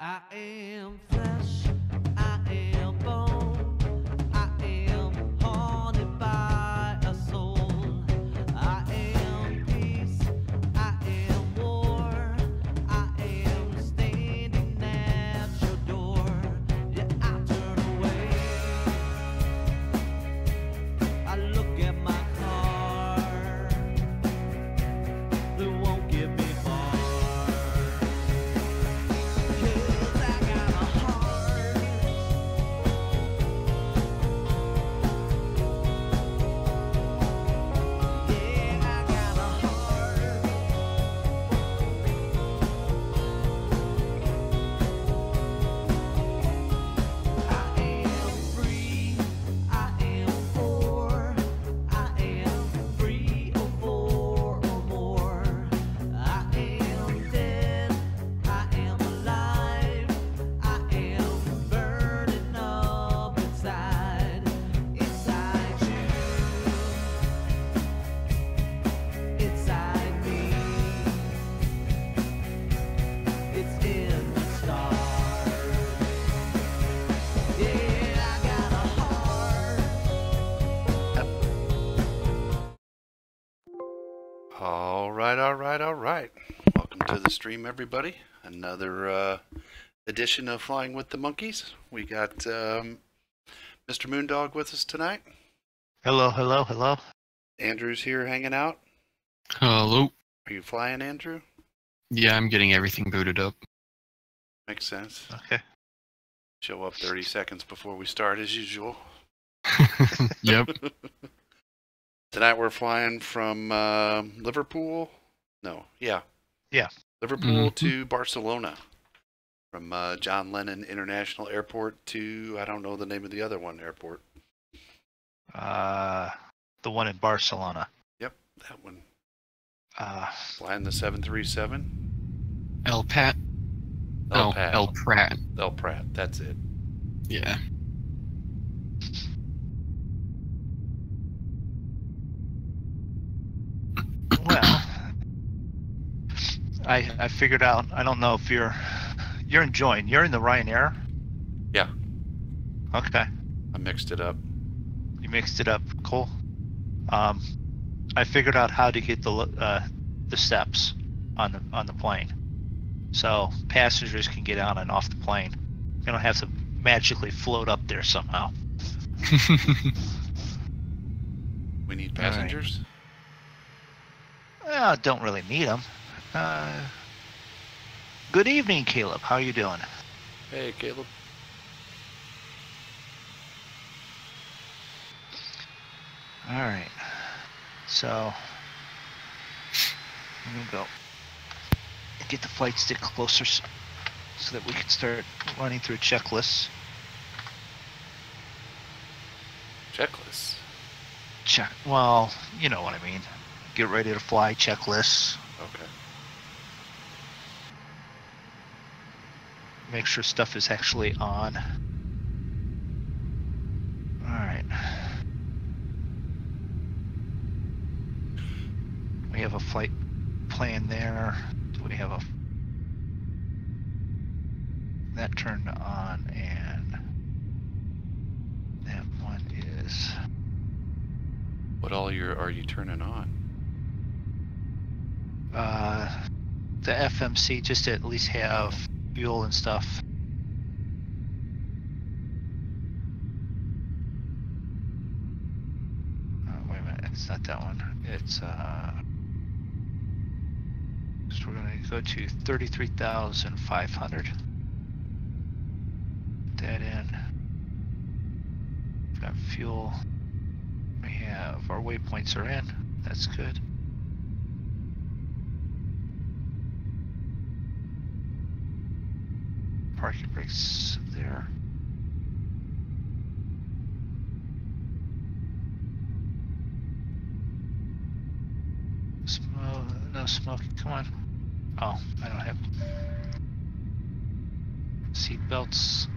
I am flesh, I am bone, I am haunted by a soul. I am peace, I am war, I am standing at your door. Yeah, I turn away, I look at my car, it won't get me far. All right. Welcome to the stream, everybody. Another edition of Flying with the Monkeys. We got Mr. Moondog with us tonight. Hello, hello, hello. Andrew's here hanging out. Hello. Are you flying, Andrew? Yeah, I'm getting everything booted up. Makes sense. Okay. Show up 30 seconds before we start, as usual. Yep. Tonight we're flying from Liverpool. No, yeah. Yeah. Liverpool to Barcelona. From John Lennon International Airport to, I don't know the name of the other one, airport. The one in Barcelona. Yep, that one. Uh, Flying the 737. El Pat. El Oh, Pat. El Pratt. El Pratt. That's it. Yeah. well, I figured out. I don't know if you're enjoying. You're in the Ryanair. Yeah. Okay. I mixed it up. You mixed it up. Cool. I figured out how to get the steps on the plane, so passengers can get on and off the plane. You don't have to magically float up there somehow. We need passengers? Well, don't really need them. Good evening, Caleb. How you doing? Hey, Caleb. All right. So, I'm gonna go get the flight stick closer so that we can start running through checklists. Checklists. Well, you know what I mean. Get ready to fly checklists. Okay. Make sure stuff is actually on. All right. We have a flight plan there. Do we have that turned on, and that one is. What all are you turning on? The FMC, just to at least have fuel and stuff. Wait a minute, it's not that one. It's so we're gonna go to 33,500. Put that in. Got fuel. We have our waypoints are in. That's good. Parking brakes there. No smoking. Come on. Oh, I don't have seat belts.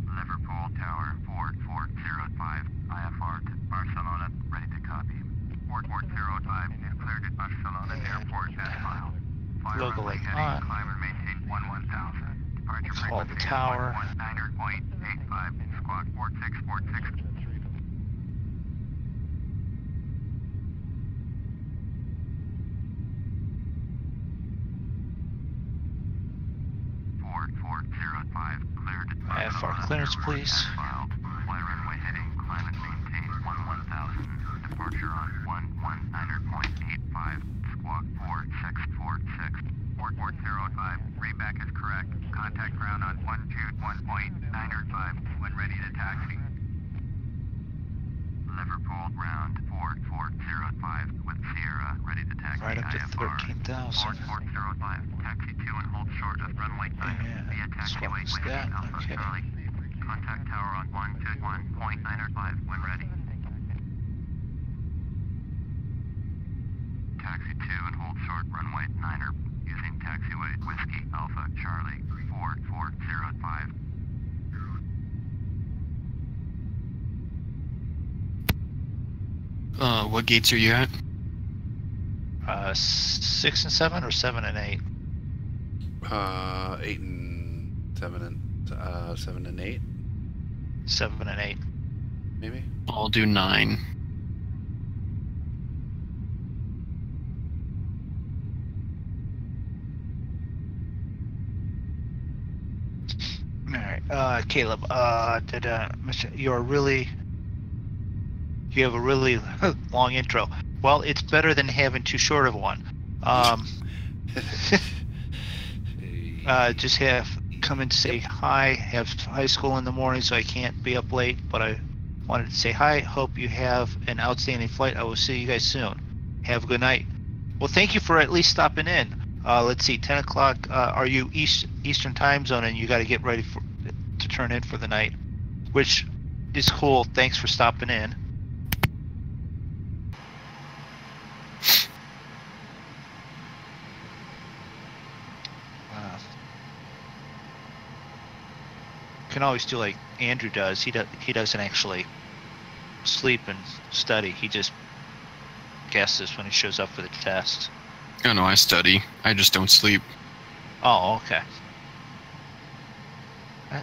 Liverpool Tower 4405 IFR to Barcelona, ready to copy. 4405 is cleared at Barcelona Airport at mile. Logo light on. Climb and maintain 11,000. Departure Call the frequency tower. 119.85. Squawk 4646. IFR clearance, please. Fly runway heading, climb and maintain 11,000. Departure on 119.85. Squawk 4646. 4405. Readback is correct. Contact ground on 121.905 when ready to taxi. Liverpool ground 4405 with Sierra ready to taxi. Right up to IFR. 13,000. 4405. Taxi 2 and hold short of runway 9 via taxiway Swap that. Alpha Okay. Charlie. Contact tower on 121.905 when ready. Taxi 2 and hold short runway 9er using taxiway Whiskey Alpha Charlie 4405. What gates are you at? 6 and 7 or 7 and 8? 8 and 7 and 7 and 8, 7 and 8. maybe. I'll do 9. All right, Caleb. You have a really long intro. Well, it's better than having too short of one. Just come in to say hi. Have high school in the morning, so I can't be up late. But I wanted to say hi. Hope you have an outstanding flight. I will see you guys soon. Have a good night. Well, thank you for at least stopping in. Let's see, 10 o'clock. Are you Eastern time zone, and you got to get ready to turn in for the night, which is cool. Thanks for stopping in. Can always do like Andrew does. He doesn't actually sleep and study. He just guesses when he shows up for the test. Oh no, I study. I just don't sleep. Oh, okay.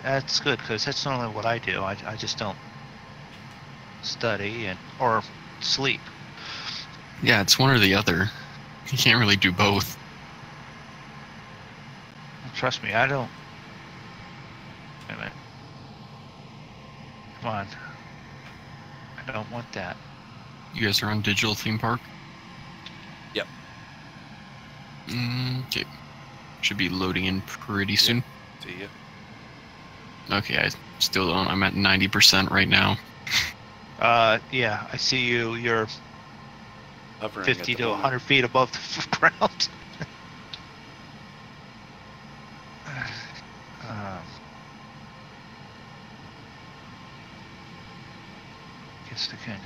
That's good, because that's normally what I do. I just don't study or sleep. Yeah, it's one or the other. You can't really do both. Trust me, I don't. Wait a minute. Come on. I don't want that. You guys are on Digital Theme Park? Yep. Okay. Should be loading in pretty soon. See ya. Okay, I still don't. I'm at 90% right now. Yeah, I see you. You're Hovering 50 at the to moment. 100 feet above the ground. Guess I can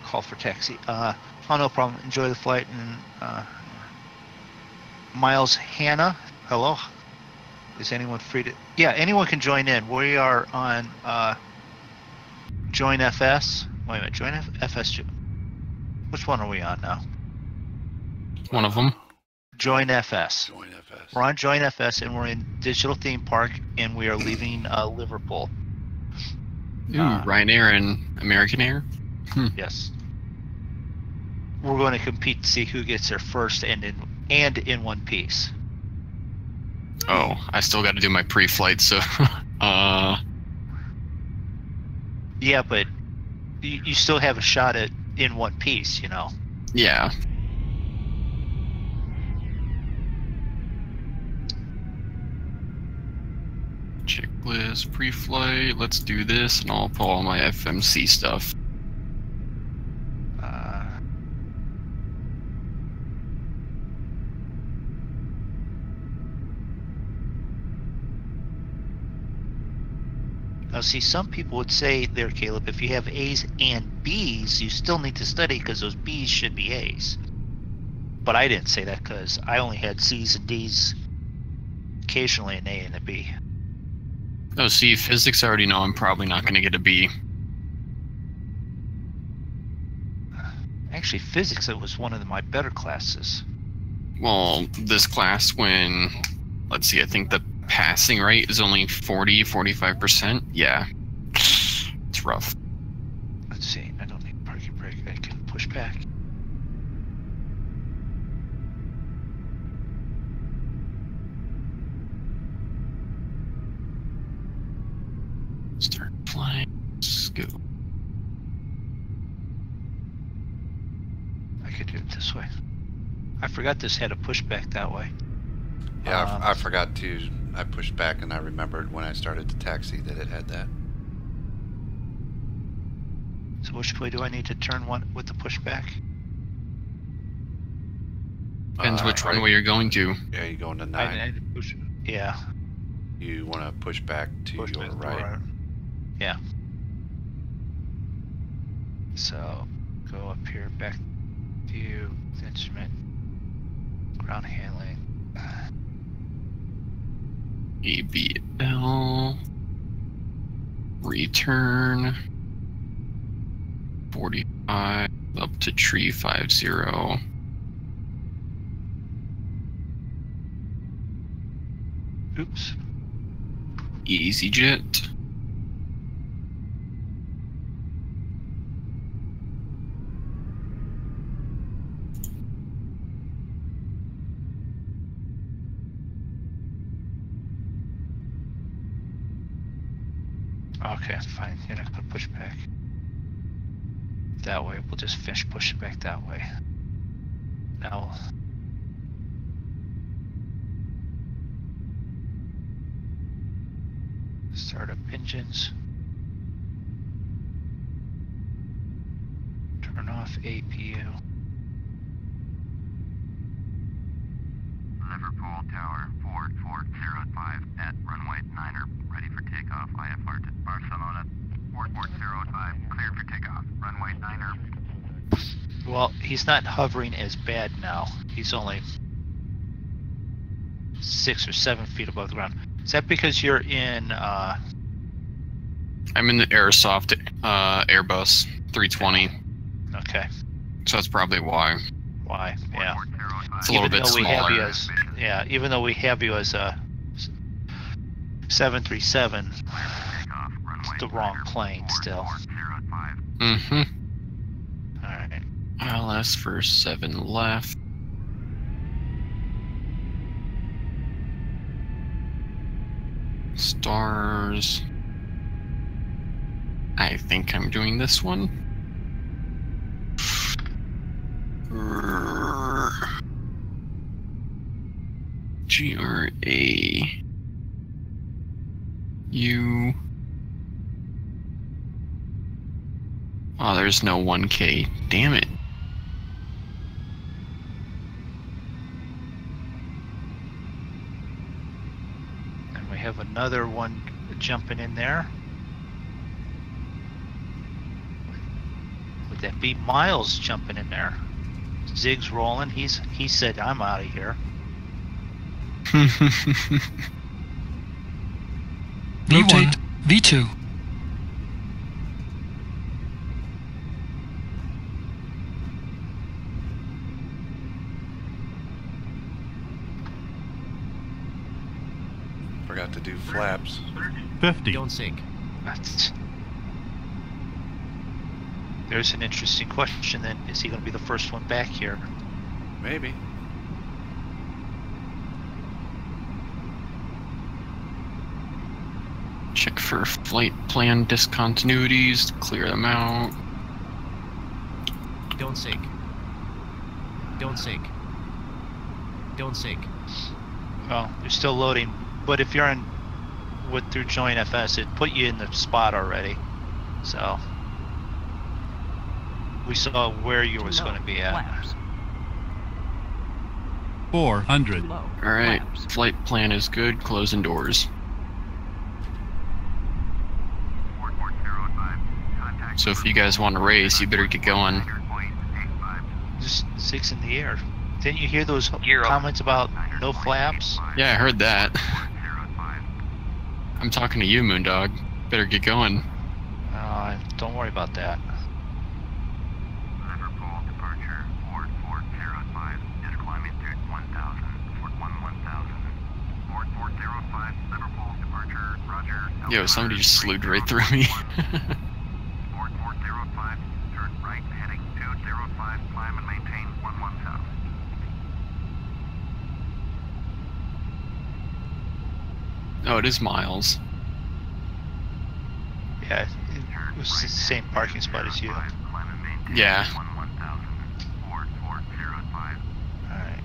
call for taxi. Oh, no problem. Enjoy the flight. And Miles Hannah, hello. Is anyone free to? Yeah, anyone can join in. We are on Join FS. Wait a minute, Join FS. Which one are we on now? One of them. Join FS. Join FS. We're on Join FS, and we're in Digital Theme Park, and we are leaving Liverpool. Ooh, Ryanair and American Air? Yes. We're going to compete to see who gets there first and in one piece. Oh, I still got to do my pre-flight, so... Yeah, but you still have a shot at in one piece, you know? Yeah. Checklist, pre-flight, let's do this, and I'll pull all my FMC stuff. Now, see, some people would say there, Caleb, if you have A's and B's, you still need to study because those B's should be A's. But I didn't say that because I only had C's and D's, occasionally an A and a B. Oh, see, physics, I already know I'm probably not going to get a B. Actually, physics, it was one of my better classes. Well, this class, when, let's see, I think the passing rate is only 45%. Yeah. It's rough. Let's see, I don't need parking brake. I can push back. Start flying. Let's go. I could do it this way. I forgot this had a pushback that way. Yeah, I forgot to. I pushed back and I remembered when I started to taxi that it had that. So which way do I need to turn one with the pushback? Depends which runway you're going to. Yeah, you're going to 9. I need to push. Yeah. You want to push back to Push your back right. Yeah. So go up here, back view, instrument, ground handling. EBL. Return. 45 up to tree 50. Oops. EasyJet. Okay, fine. You're not gonna push back that way. We'll just finish pushing back that way. Now, start up engines. Turn off APU. Liverpool Control Tower 4405 at runway 9er, ready for takeoff. IFR to Barcelona 44005, cleared for takeoff. Runway 9er. Well, he's not hovering as bad now. He's only 6 or 7 feet above the ground. Is that because you're in? I'm in the Airsoft Airbus 320, Okay. so that's probably why. Why? Yeah. It's a little bit We have you smaller. as, yeah, even though we have you as a 737, it's the wrong plane still. Mm-hmm. All right. ILS for 7 left. Stars. I think I'm doing this one. GRAU. Oh, there's no 1K. Damn it. And we have another one jumping in there. Would that be Miles jumping in there? Zig's rolling. He said, I'm out of here. Rotate V2. Forgot to do flaps. 50. Don't sink. There's an interesting question then. Is he going to be the first one back here? Maybe. Check for flight plan discontinuities, clear them out. Don't sink. Don't sink. Don't sink. Well, you're still loading, but if you're in through Join FS, it put you in the spot already. So we saw where you was going to be at. Flaps. 400. Too low. Alright, Flaps. flight plan is good, closing doors. 4405, contact. So if you guys want to race, you better get going. 9.85. Just 6 in the air. Didn't you hear those Gear up. comments about no flaps? Yeah, I heard that. 405. I'm talking to you, Moondog. Better get going. Don't worry about that. Liverpool departure 4405 is climbing through 1000 for 1000. 4405 Liverpool departure. Roger. Yo, somebody just slewed right through me. 4405 turn right heading 205, climb and maintain 11000. Oh, it is Miles. Yeah, it was the same parking spot as you. All Climb and maintain Yeah. 11000. 4405. right.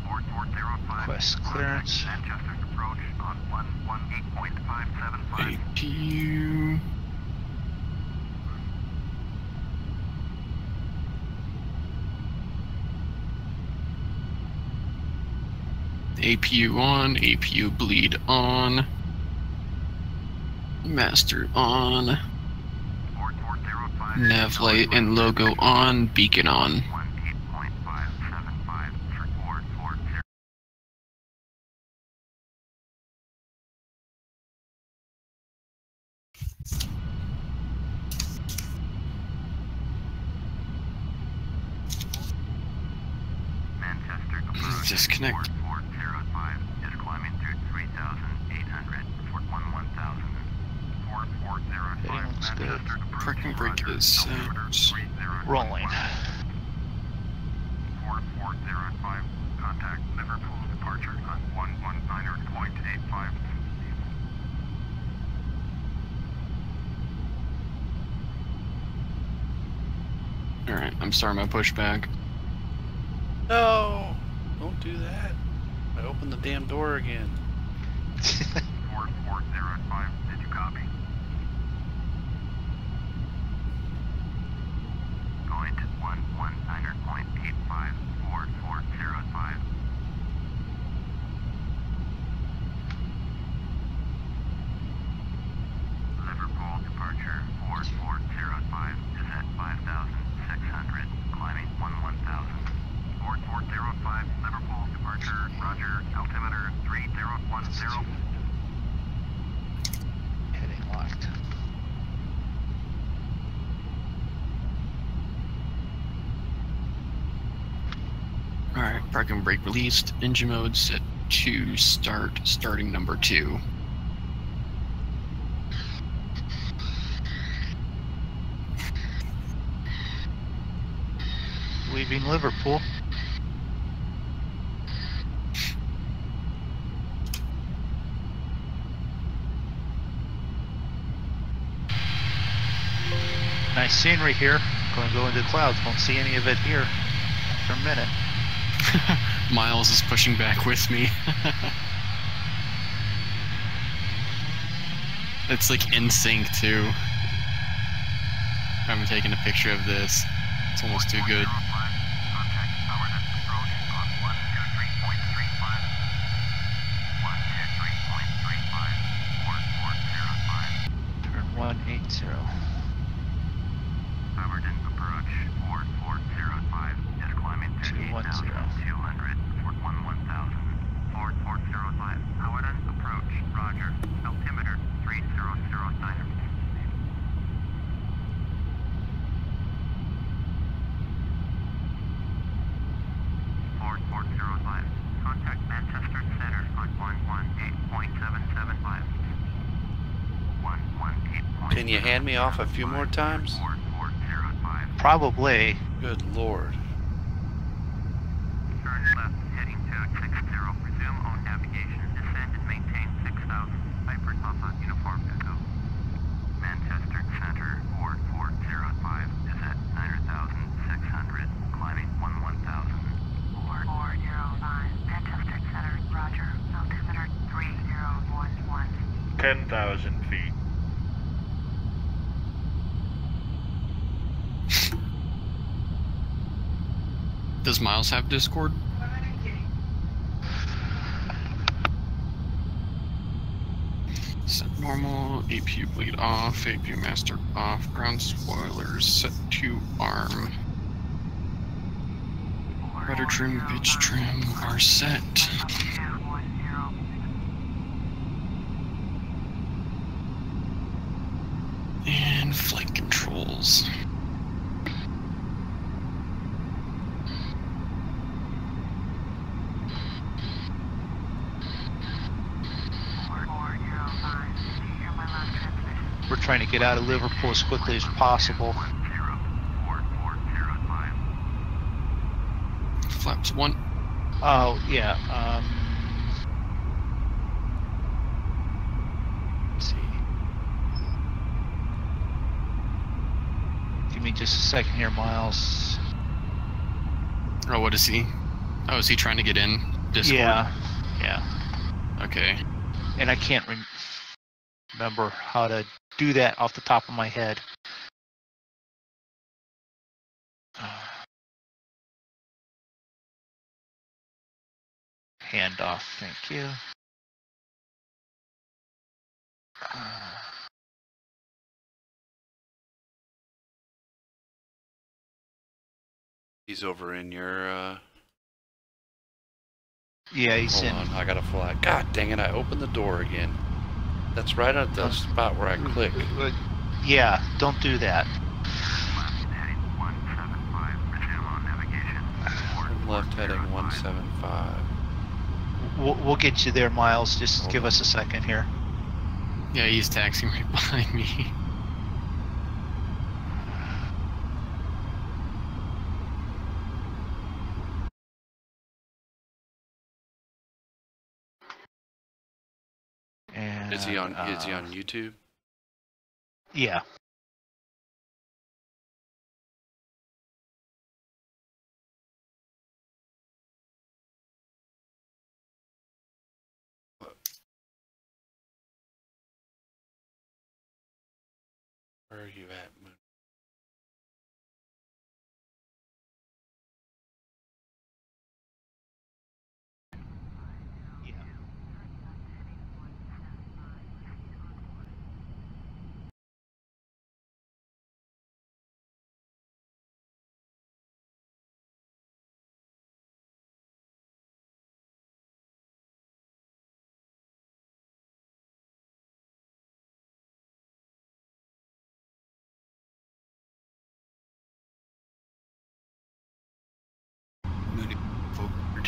4405. Request clearance. Manchester's approach on 118.575. APU. APU on, APU bleed on. Master on. 4405. Nav light and logo on, beacon on. 18.575 for 440. Manchester approach. Disconnect. 4405 is climbing through 3,800 for 11,000. 4405 Heading looks good. Manchester approach. Parking brake Roger, is set. altimeter 30. Rolling. 4405 contact Liverpool departure on 119.85. Alright, I'm starting my pushback. No! Don't do that. I opened the damn door again. 4405, did you copy? Going to 119.85, 4405. Alright, parking brake released. Engine mode set to start. Starting number 2. Leaving Liverpool. Nice scenery here. Going to go into the clouds. Won't see any of it here for a minute. Miles is pushing back with me. It's like in sync too. I'm taking a picture of this. It's almost too good. Turn 180. Overton approach, 4405, is climbing to 210. 8,200, Fort 1000. Fort 405, Overton approach, roger, altimeter 3009. Fort 405, contact Manchester Center on 118.775. 118. Can you hand me off a few more times? Fort 405. Probably. Good lord. Turn left, heading 260. Resume on navigation. Descend and maintain 6,000. Piper Papa Uniform Echo. Manchester Center, Fort 405 is at 9,600. Climbing 11,000. Fort 405. Manchester Center, roger. Altimeter 3011. 10,000 feet. Does Miles have Discord? Set normal, APU bleed off, APU master off, ground spoilers set to arm. Rudder trim, pitch trim are set. And flight controls. We're trying to get out of Liverpool as quickly as possible. Flaps 1. Oh, yeah. Let's see. Give me just a second here, Miles. Oh, what is he? Oh, is he trying to get in Discord? Yeah. Okay. And I can't remember how to do that off the top of my head. Handoff, thank you. He's over in your, Yeah, he's hold in. on, I gotta fly. God dang it, I opened the door again. That's right at the spot where I click. Yeah, don't do that. Left heading 175. We'll get you there, Miles. Just give us a second here. Yeah, he's taxiing right behind me. And, Is he on YouTube? Yeah. Where are you at, Moon?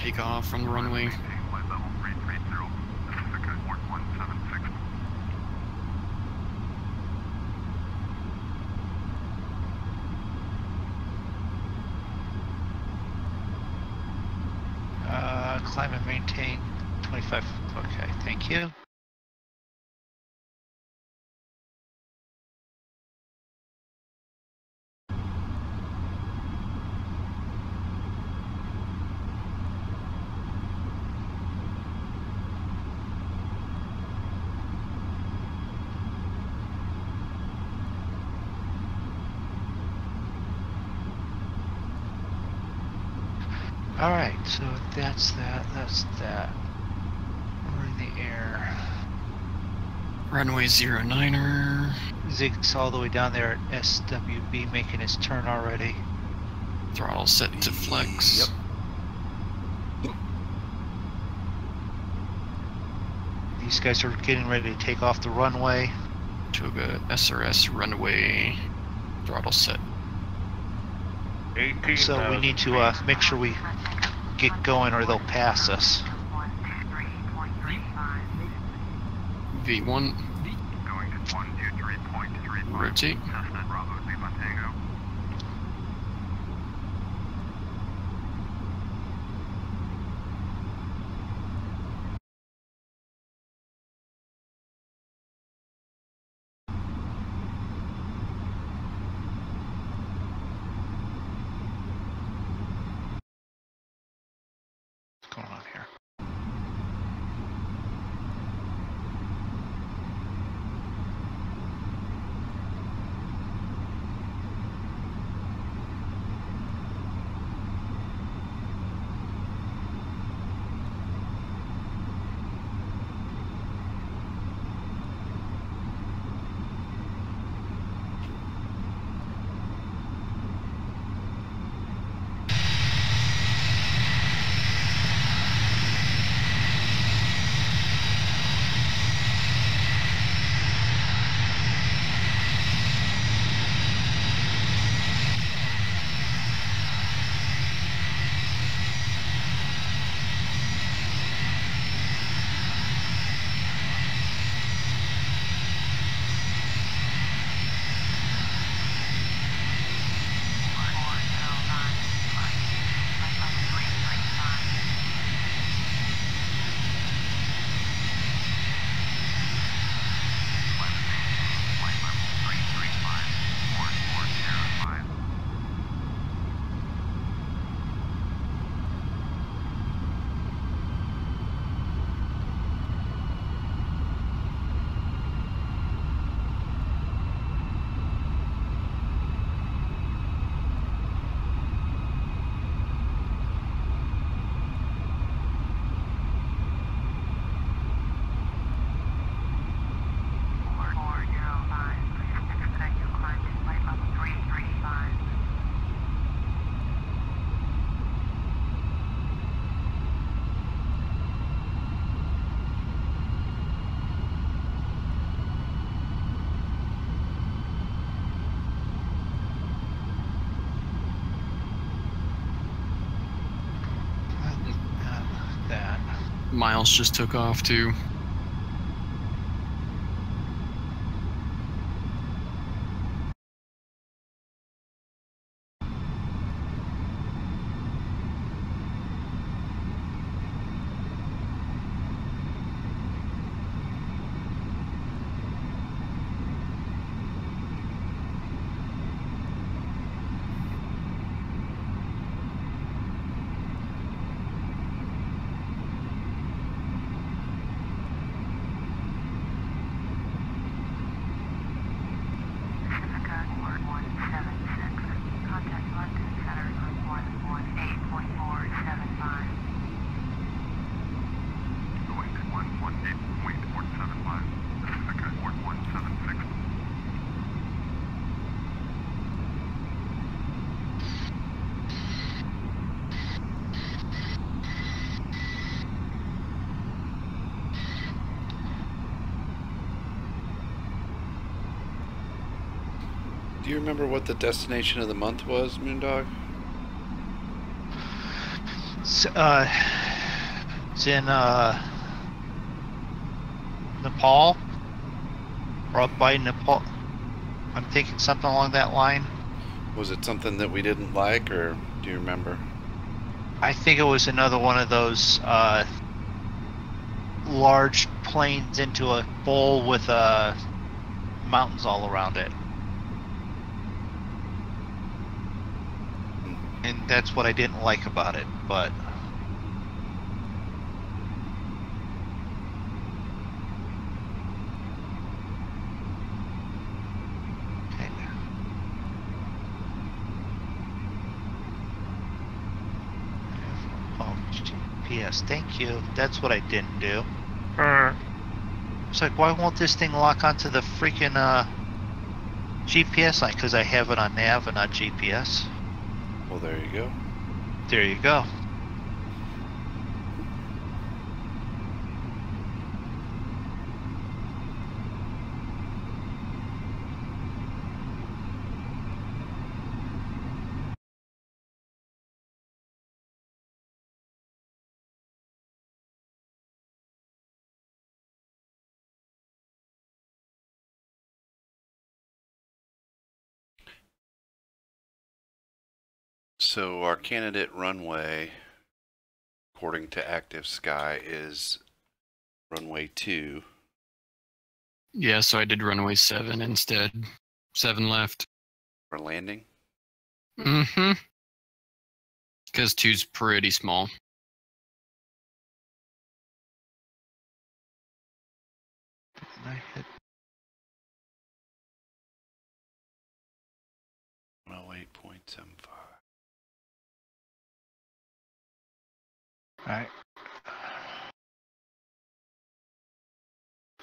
take off from the runway. Flight level 330, Pacifica 4176. Climb and maintain 25. Okay, thank you. All right, so that's that. We're in the air. Runway 09er. Zig's all the way down there at SWB making his turn already. Throttle set to flex. Yep. These guys are getting ready to take off the runway. Toga SRS runway. Throttle set. 18,000 So we need to make sure we get going or they'll pass us. V1. Going to 123.35. Rotate. Cessna Bravo Lima Tango. What's going on here? Miles just took off too. Do you remember what the destination of the month was, Moondog? It's in Nepal, or up by Nepal. I'm thinking something along that line. Was it something that we didn't like, or do you remember? I think it was another one of those large planes into a bowl with mountains all around it. And that's what I didn't like about it, but okay. Oh, GPS, thank you. That's what I didn't do. It's like, why won't this thing lock onto the freaking GPS line? Because I have it on nav and not GPS. Well, there you go. There you go. So our candidate runway, according to Active Sky, is runway 2. Yeah, so I did runway 7 instead. 7 left. For landing. Mm-hmm. Because 2's pretty small. I hit 108.75. Alright.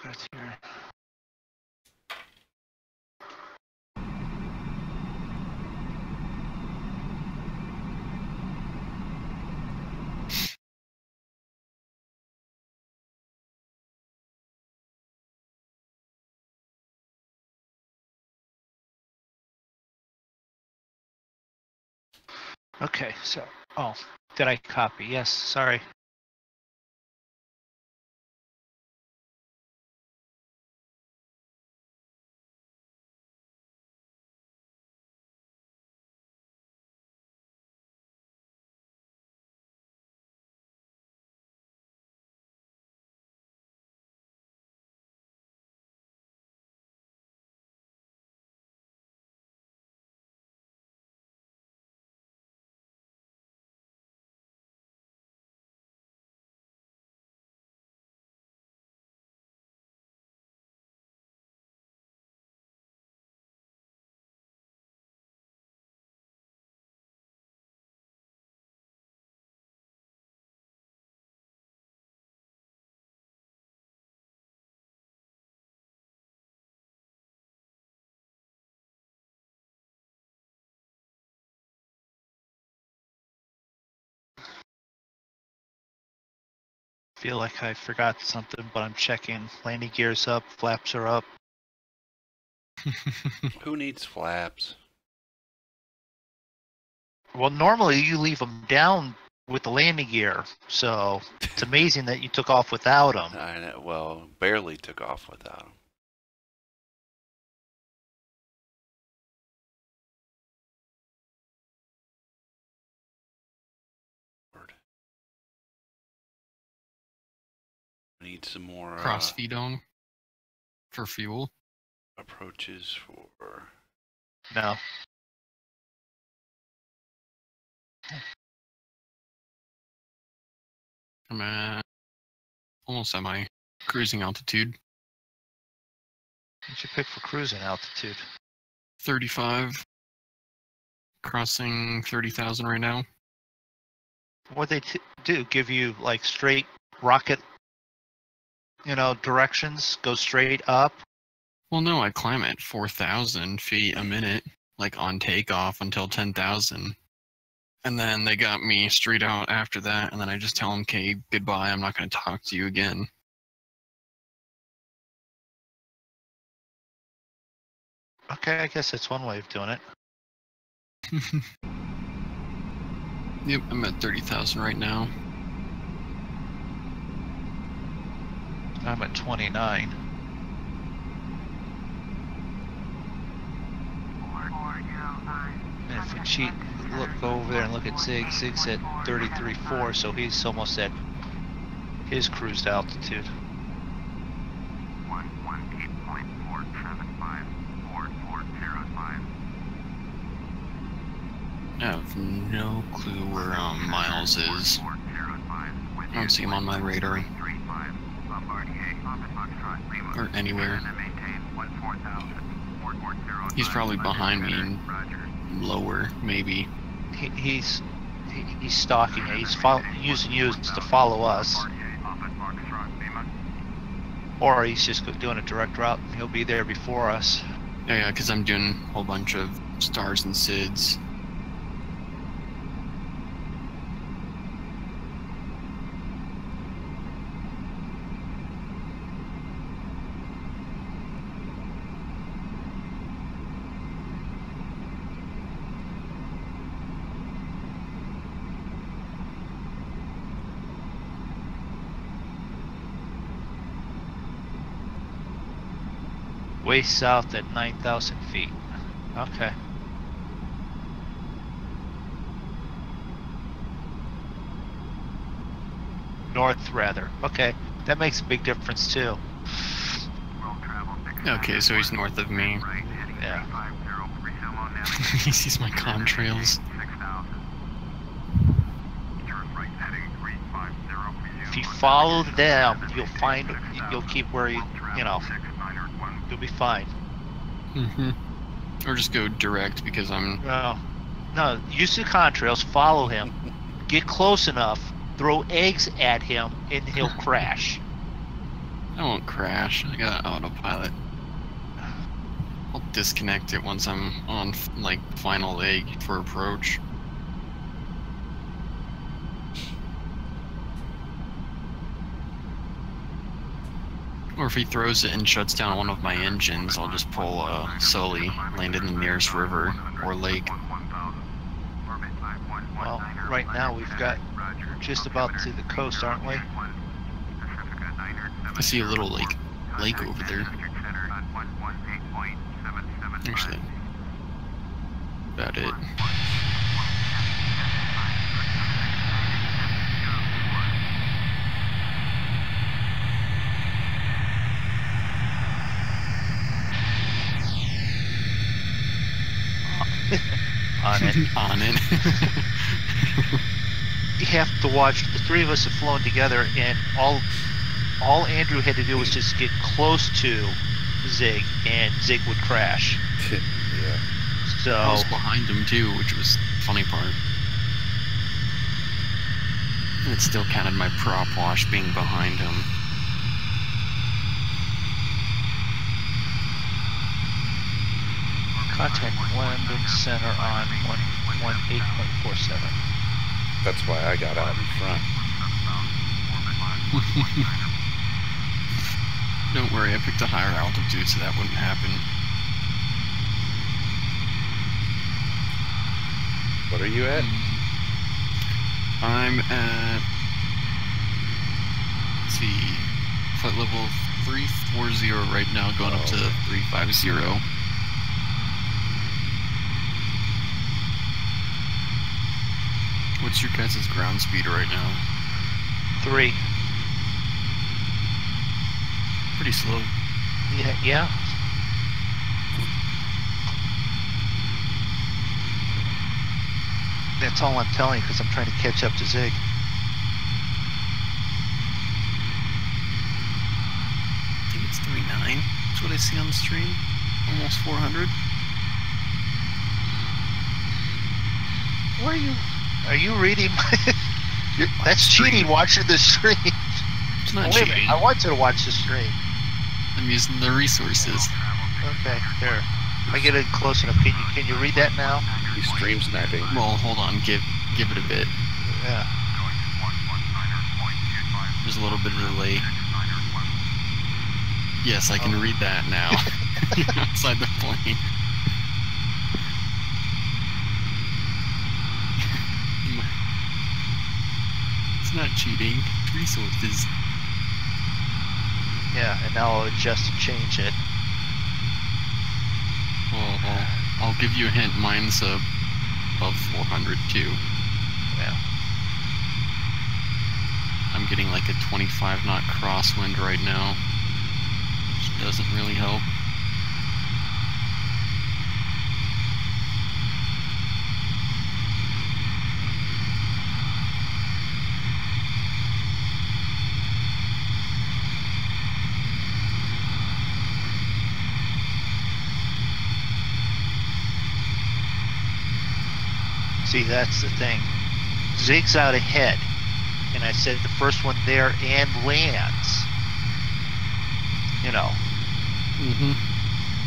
That's here. Okay, so, oh, did I copy? Yes, sorry. Feel like I forgot something, but I'm checking. Landing gear's up, flaps are up. Who needs flaps? Well, normally you leave them down with the landing gear, so it's amazing that you took off without them. I know, well, barely took off without them. Need some more Cross feed on for fuel. approaches for. No. I'm at almost at my cruising altitude. What'd you pick for cruising altitude? 35. Crossing 30,000 right now. What they do? Give you like straight rocket, directions? Go straight up? Well, no, I climb at 4,000 feet a minute, like on takeoff until 10,000. And then they got me straight out after that, and then I just tell them, okay, goodbye, I'm not going to talk to you again. Okay, I guess that's one way of doing it. Yep, I'm at 30,000 right now. I'm at 29. And if we cheat, go over there and look at Zig. Zig's at 33.4, so he's almost at his cruised altitude. 118.4754405. I have no clue where Miles is. I don't see him on my radar. Or anywhere. He's probably behind me and lower, maybe. He's stalking you. He's using you to follow us. Or he's just doing a direct route and he'll be there before us. Yeah, because I'm doing a whole bunch of stars and SIDS. Way south at 9,000 feet. Okay. North, rather. Okay, that makes a big difference too. Okay, so he's north of me. Yeah. He sees my contrails. If you follow them, you'll keep where you know. You'll be fine. Or just go direct because I'm... No, use the contrails, follow him, get close enough, throw eggs at him, and he'll crash. I won't crash. I got autopilot. I'll disconnect it once I'm on, like, final leg for approach. Or if he throws it and shuts down one of my engines, I'll just pull Sully, land in the nearest river or lake. Well, right now we've got just about to the coast, aren't we? I see a little lake over there. Actually, about it. On it. On it. You have to watch. The three of us have flown together, and all Andrew had to do was just get close to Zig, and Zig would crash. Yeah. So I was behind him too, which was the funny part. And it still counted my prop wash being behind him. contact landing center on 118.47. That's why I got out in front. Don't worry, I picked a higher altitude so that wouldn't happen. What are you at? I'm at, let's see, flight level 340 right now, going up to 350. What's your guys' ground speed right now? 3. Pretty slow. Yeah. That's all I'm telling you because I'm trying to catch up to Zig. I think it's 3.9. That's what I see on the stream. Almost 400. Where are you? Are you reading? That's cheating. Watching the stream. It's not Wait a cheating. minute, I want you to watch the stream. I'm using the resources. Okay, there. I get it close enough. Can you read that now? He's stream sniping. Well, hold on. Give it a bit. Yeah. There's a little bit of delay. Yes, I can read that now. You're outside the plane. It's not cheating. Resources. Yeah, and now I'll adjust and change it. Well, I'll give you a hint. Mine's above 400 too. Yeah. I'm getting like a 25 knot crosswind right now, which doesn't really help. See, that's the thing. Zig's out ahead, and I said the first one there and lands. You know. Mm-hmm.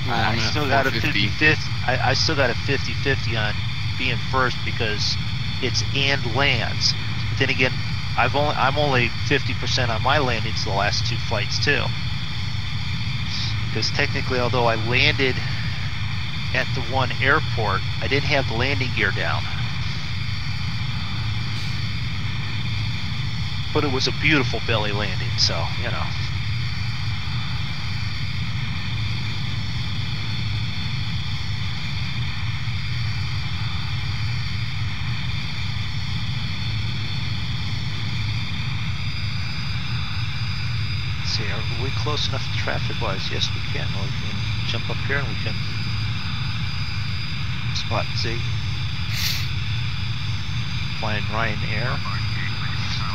Well, I still got a 50-50. I still got a 50-50 on being first because it's and lands. But then again, I'm only 50% on my landings the last 2 flights too. Because technically, although I landed at the one airport, I didn't have the landing gear down. But it was a beautiful belly landing, so, you know. Let's see, are we close enough traffic-wise? Yes, we can. We can jump up here and we can spot Zig. Flying Ryanair.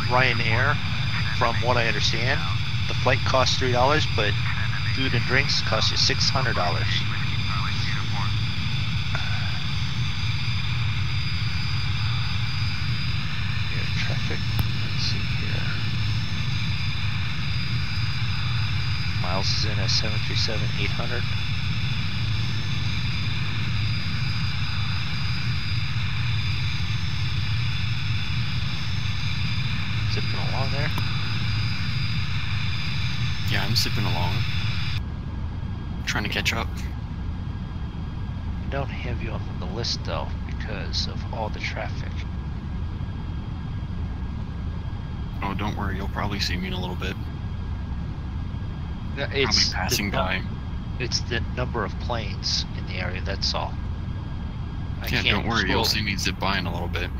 Ryanair, from what I understand, the flight costs $3, but food and drinks cost you $600. Air traffic. Let's see here. Miles is in at 737-800. Zipping along there. Yeah, I'm zipping along. Trying to catch up. I don't have you on the list though because of all the traffic. Oh, don't worry. You'll probably see me in a little bit. It's Probably passing by. It's the number of planes in the area, that's all. Yeah, don't worry. You'll see me zip by in a little bit.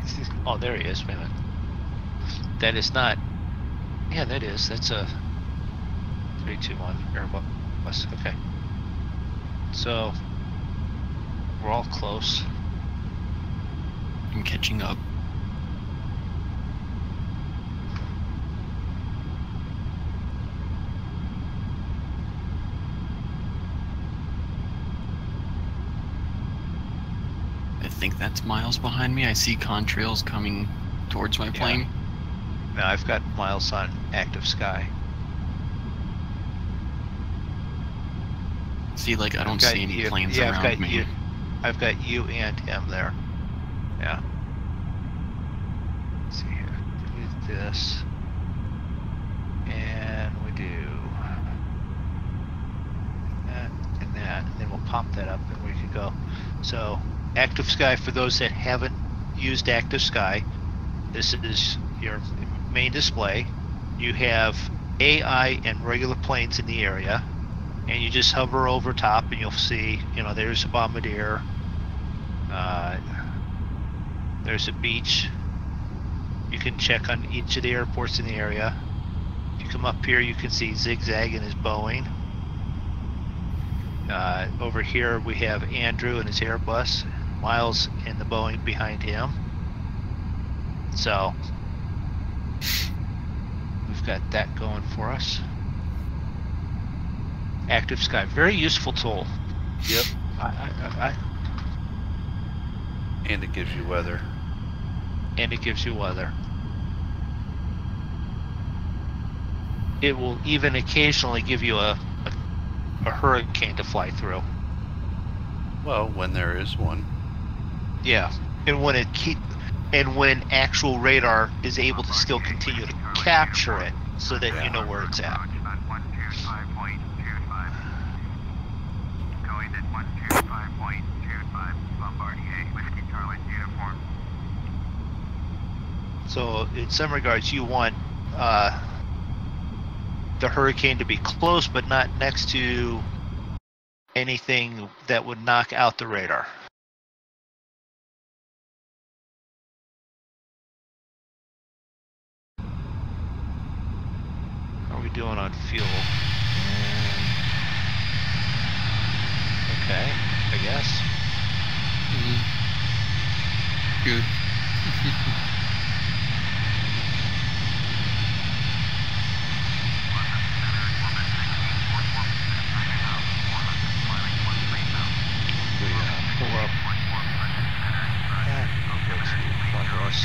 Oh, there he is. Wait a minute. That is not... Yeah, that is. That's a 321 Airbus. Okay. So, we're all close. I'm catching up. I think that's miles behind me. I see contrails coming towards my plane. Now I've got miles on active sky. See, like, I don't see any planes yeah, around me. I've got you and him there. Yeah. Let's see here. We do this. And we do that and that. And then we'll pop that up and we can go. So, active sky, for those that haven't used active sky, this is your main display. You have AI and regular planes in the area, and you just hover over top and you'll see, you know, there's a bombardier, there's a beach. You can check on each of the airports in the area. If you come up here, you can see Zigzag and his Boeing. Over here we have Andrew and his Airbus, Miles and the Boeing behind him. So we've got that going for us. Active Sky, very useful tool. Yep. And it gives you weather. And it gives you weather. It will even occasionally give you a hurricane to fly through. Well, when there is one. Yeah, and when when actual radar is able to still continue to capture it, so that you know where it's at. Going at 125.25, Bombardier, Whiskey Charlie uniform. So So in some regards, you want the hurricane to be close, but not next to anything that would knock out the radar. How are we doing on fuel? Okay, I guess. Good. Pull up. Progress.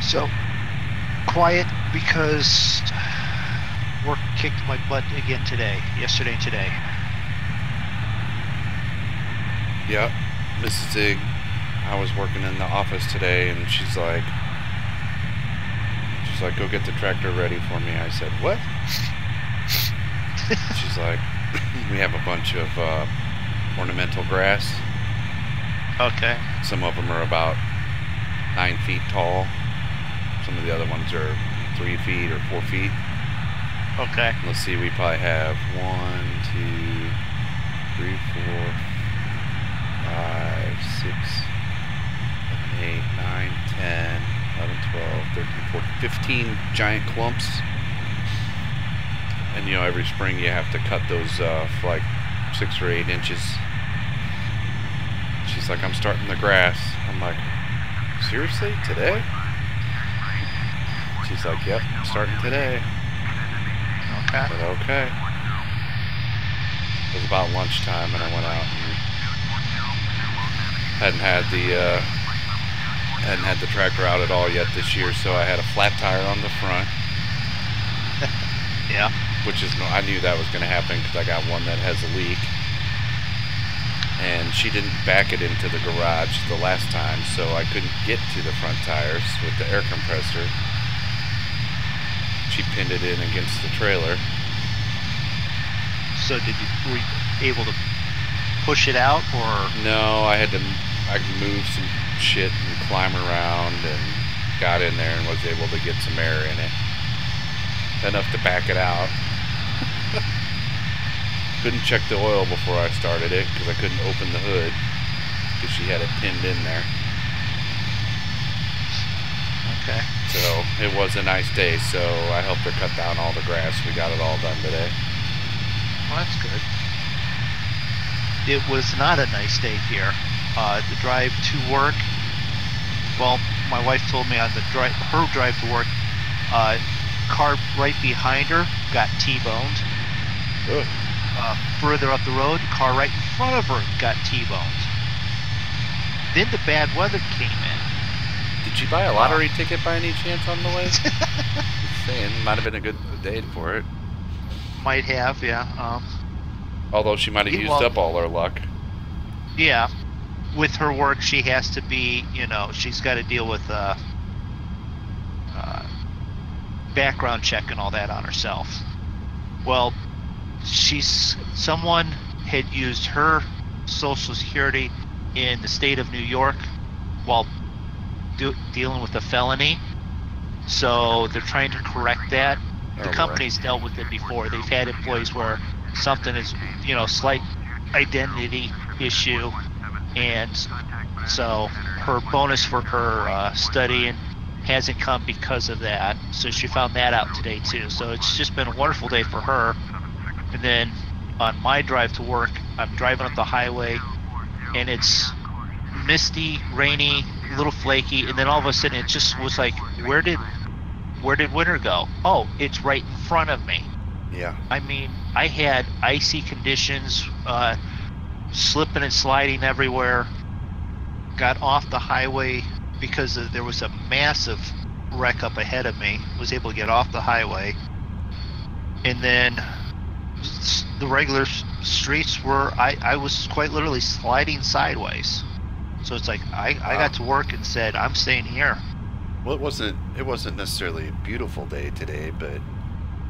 So, quiet because work kicked my butt again today, yesterday and today. Yep, Mrs. Zig, I was working in the office today, and she's like, go get the tractor ready for me. I said, what? She's like, we have a bunch of ornamental grass. Okay. Some of them are about 9 feet tall. Some of the other ones are 3 feet or 4 feet. Okay. Let's see, we probably have 1, 2, 3, 4, 5, 6, 7, 8, 9, 10, 11, 12, 13, 14, 15 giant clumps. And you know, every spring you have to cut those for like 6 or 8 inches. She's like, I'm starting the grass. I'm like, seriously? Today? She's like, yep, starting today. Okay. I said, okay. It was about lunchtime, and I went out and hadn't had the tractor out at all yet this year, so I had a flat tire on the front. Yeah. Which is, I knew that was going to happen because I got one that has a leak. And she didn't back it into the garage the last time, so I couldn't get to the front tires with the air compressor. She pinned it in against the trailer. So were you able to push it out, or? No, I moved some shit and climb around and got in there and was able to get some air in it. Enough to back it out. Couldn't check the oil before I started it because I couldn't open the hood because she had it pinned in there. Okay. So it was a nice day, so I helped her cut down all the grass. We got it all done today. Well, that's good. It was not a nice day here. The drive to work, well, my wife told me on her drive to work, car right behind her got T-boned. Ugh. Further up the road, car right in front of her got T-boned. Then the bad weather came in. Did you buy a lottery ticket by any chance on the way? Just saying, might have been a good day for it. Might have, yeah. Although she might have used up all her luck. Yeah. With her work, she has to be, she's got to deal with background check and all that on herself. Well, someone had used her Social Security in the state of New York while dealing with a felony, so they're trying to correct that. The company's dealt with it before. They've had employees where something is, slight identity issue, and so her bonus for her studying hasn't come because of that. So she found that out today too. So it's just been a wonderful day for her. And then on my drive to work, I'm driving up the highway, and it's misty, rainy, a little flaky, and then all of a sudden it just was like, where did winter go? Oh, it's right in front of me. Yeah. I mean, I had icy conditions, slipping and sliding everywhere. Got off the highway because there was a massive wreck up ahead of me. Was able to get off the highway, and then the regular streets were, I was quite literally sliding sideways. So it's like I got to work and said, I'm staying here. Well, it wasn't necessarily a beautiful day today, but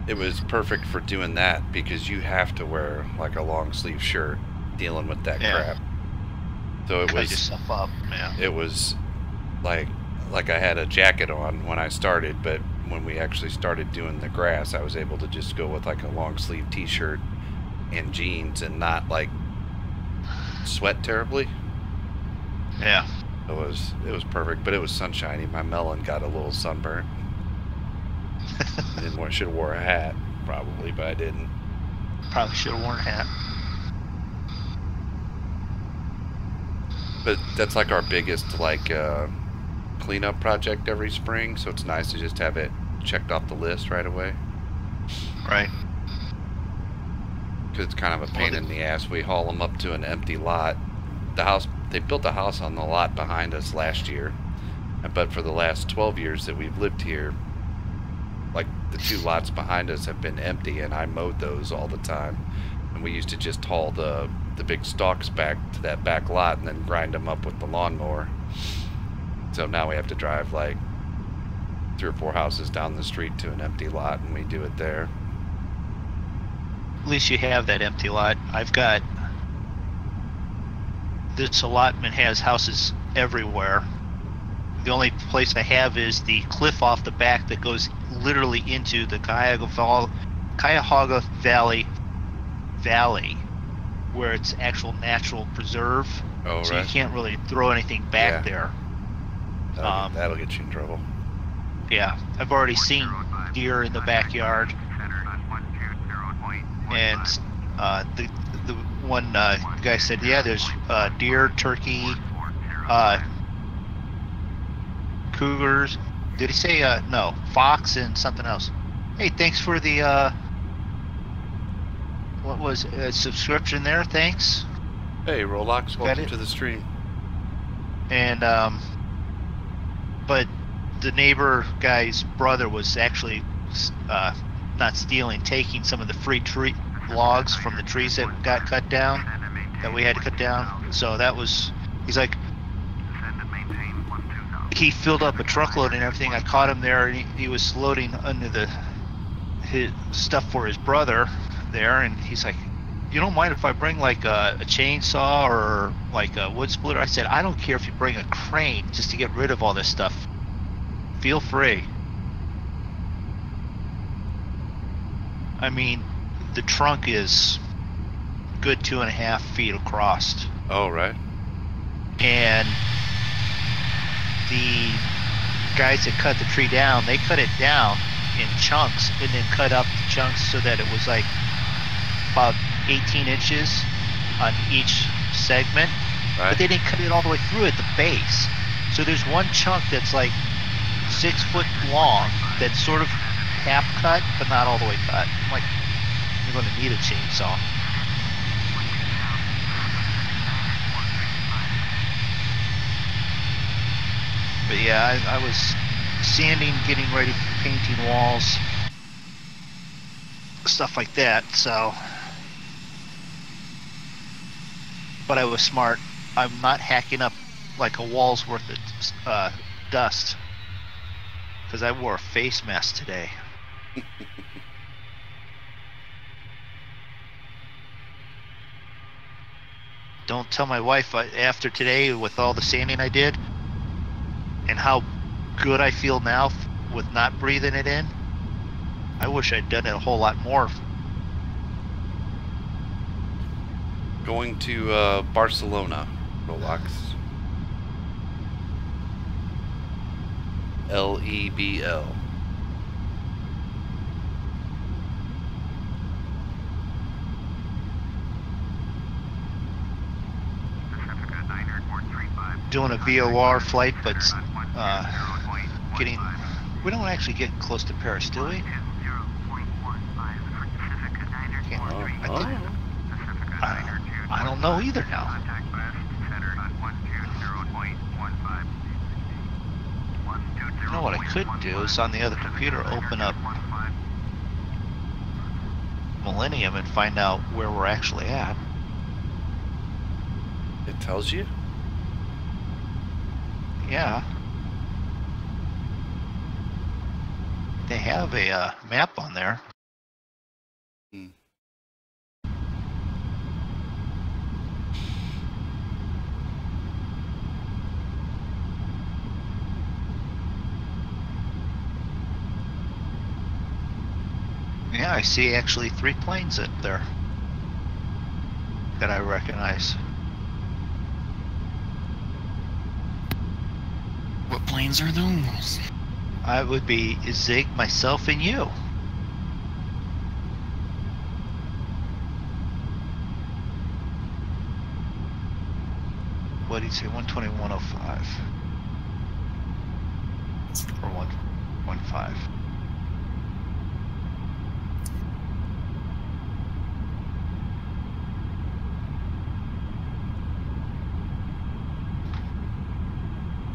it was perfect for doing that because you have to wear like a long sleeve shirt dealing with that crap. So it was yourself up, man. It was like I had a jacket on when I started, but when we actually started doing the grass, I was able to just go with like a long sleeve t-shirt and jeans and not like sweat terribly. Yeah. It was perfect, but it was sunshiny. My melon got a little sunburnt. I should have wore a hat probably, but I didn't. Probably should have worn a hat. But that's like our biggest like cleanup project every spring, so it's nice to just have it checked off the list right away. Right. Because it's kind of a pain in the ass. We haul them up to an empty lot. They built a house on the lot behind us last year, but for the last 12 years that we've lived here, like the 2 lots behind us have been empty, and I mowed those all the time. And we used to just haul the big stalks back to that back lot and then grind them up with the lawnmower. So now we have to drive like 3 or 4 houses down the street to an empty lot, and we do it there. At least you have that empty lot. I've got, this allotment has houses everywhere. The only place I have is the cliff off the back that goes literally into the Cuyahoga Valley, where it's actual natural preserve. Oh, so right. You can't really throw anything back there. That'll get you in trouble. Yeah, I've already seen deer in the backyard, and the one guy said, yeah, there's deer, turkey, cougars. Did he say no? Fox and something else. Hey, thanks for the what was subscription there? Thanks. Hey, Rolox, welcome to the stream. And but the neighbor guy's brother was actually not stealing, taking some of the free tree logs from the trees that got cut down, that we had to cut down. So that was, he's like, he filled up a truckload and everything. I caught him there, and he was loading under his stuff for his brother there, and he's like, you don't mind if I bring like a chainsaw or like a wood splitter? I said, I don't care if you bring a crane just to get rid of all this stuff. Feel free. I mean, the trunk is good 2.5 feet across. Oh, right. And the guys that cut the tree down, they cut it down in chunks and then cut up the chunks so that it was like about 18 inches on each segment. Right. But they didn't cut it all the way through at the base. So there's one chunk that's like 6 foot long that's sort of half cut but not all the way cut. I'm like, you're going to need a chainsaw. But yeah, I was sanding, getting ready for painting walls, stuff like that. So, but I was smart. I'm not hacking up like a wall's worth of dust, because I wore a face mask today. Don't tell my wife after today with all the sanding I did and how good I feel now with not breathing it in. I wish I'd done it a whole lot more. Going to Barcelona, Rolox. LEBL. Doing a VOR flight, but we don't actually get close to Paris, do we? can't. Oh. I don't know either now. Contact west, center at 120.15. You know what I could do is on the other computer open up Millennium and find out where we're actually at. It tells you? Yeah. They have a map on there. Hmm. Yeah, I see actually 3 planes up there that I recognize. What planes are those? I would be Zig, myself, and you. What do you say? 121.05 or 115.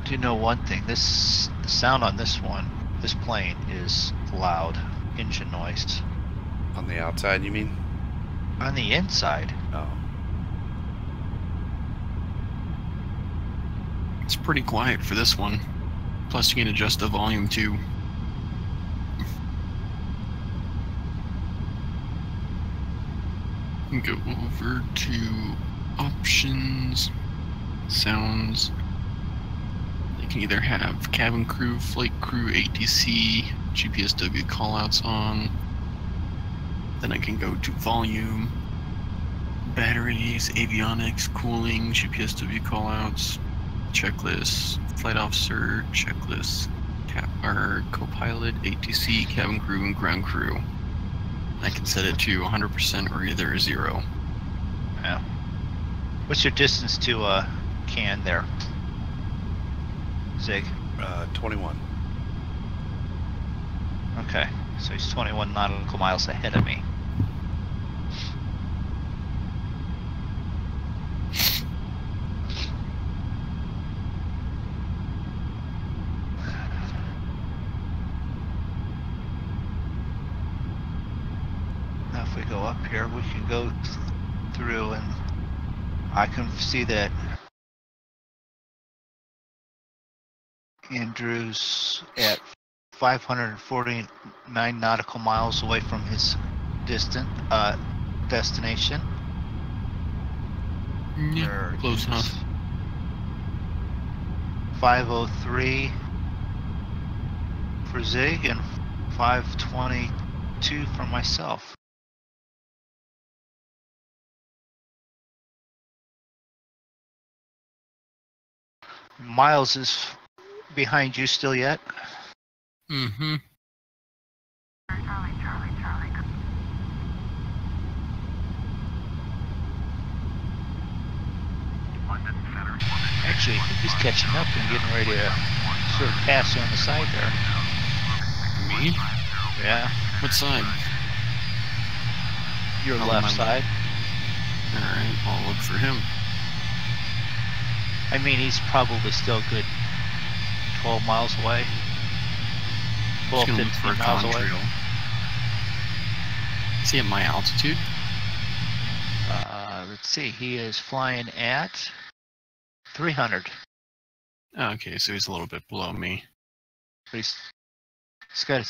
Do you know one thing? The sound on this plane is loud. Engine noise. On the outside, you mean? On the inside, Oh. It's pretty quiet for this one. Plus, you can adjust the volume too. You can go over to options, sounds. You can either have cabin crew, flight crew, ATC, GPSW callouts on. Then I can go to volume, batteries, avionics, cooling, GPSW callouts, checklist, flight officer, checklist, co-pilot, ATC, cabin crew, and ground crew. I can set it to 100% or either 0. yeah. What's your distance to Can there, Zig? 21. Okay, so he's 21 nautical miles ahead of me. Now if we go up here, we can go through and I can see that Andrew's at 549 nautical miles away from his destination. Yeah, There close is enough. 503 for Zig and 522 for myself. Miles is behind you still yet? Mm-hmm. Actually, I think he's catching up and getting ready to sort of pass you on the side there. Me? Yeah, What side? your Oh, left my side. Alright, I'll look for him. I mean, he's probably still a good 12 miles away. 12, Just gonna look 15 for a miles away. contrail. Is he at my altitude? Let's see, he is flying at 300. Okay, so he's a little bit below me. But he's got a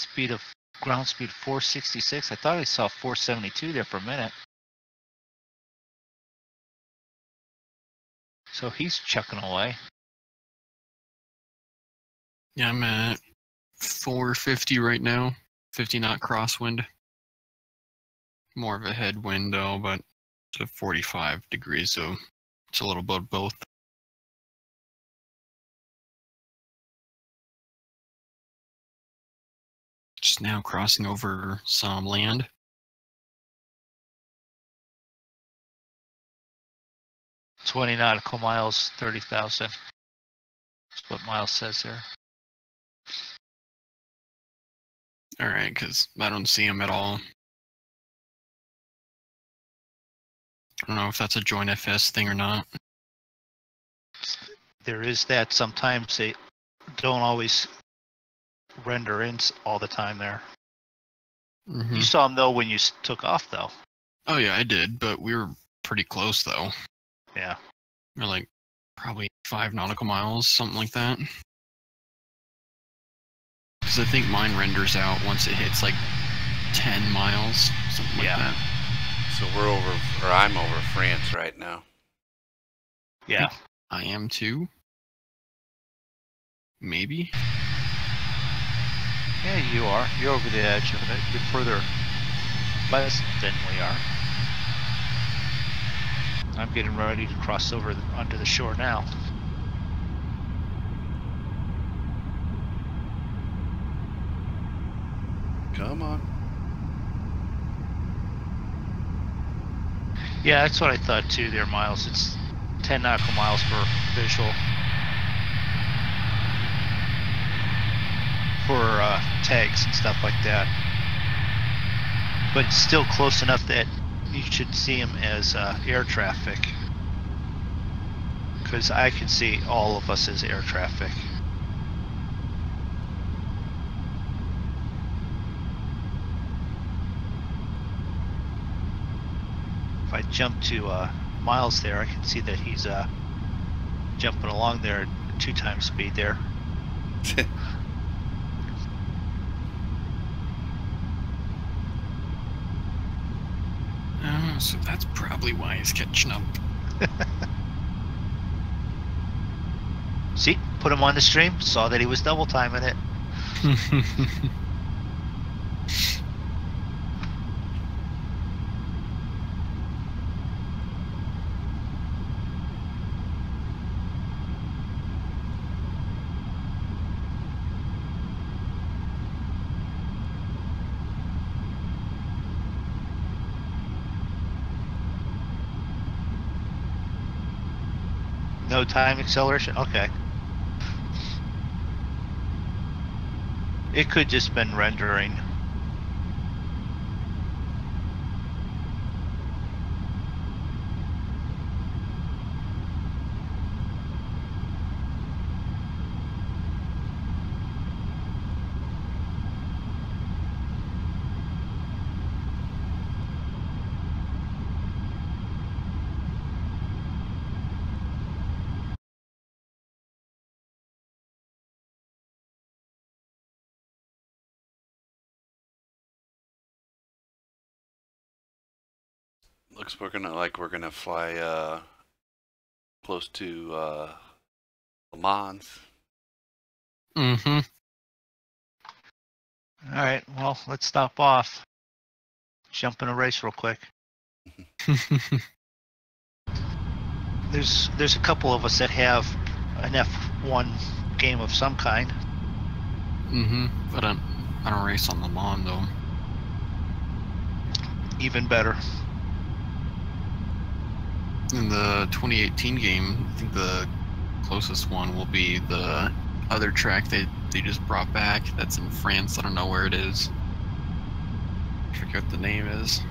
ground speed 466. I thought I saw 472 there for a minute. So he's chucking away. Yeah, I'm at 450 right now. 50 knot crosswind. More of a headwind though, but it's at 45 degrees, so it's a little bit of both. Just now crossing over some land. — 20 nautical miles, 30,000. That's what Miles says there. Alright, because I don't see him at all. I don't know if that's a joint FS thing or not. There is that. Sometimes they don't always render in all the time there. Mhm. You saw them though when you took off though. Oh yeah, I did, but we were pretty close though. Yeah. We're like probably 5 nautical miles, something like that. Because I think mine renders out once it hits like 10 miles, something like that. So we're over, or I'm over France right now. Yeah. I am too. Maybe. Yeah, you are. You're over the edge of it. You're further west than we are. I'm getting ready to cross over onto the shore now. Come on. Yeah, that's what I thought too there, Miles. It's 10 nautical miles for visual. For tags and stuff like that. But it's still close enough that you should see them as air traffic. Because I can see all of us as air traffic. If I jump to Miles there, I can see that he's jumping along there at 2 times speed there. So that's probably why he's catching up. See, put him on the stream, saw that he was double timing it. No time acceleration? Okay. It could just been rendering. Looks we're gonna fly close to Le Mans. Mm-hmm. All right, well, let's stop off. Jump in a race real quick. There's a couple of us that have an F1 game of some kind. Mm-hmm. But I don't race on Le Mans though. Even better. In the 2018 game, I think the closest one will be the other track they just brought back. That's in France. I don't know where it is. I forget what the name is.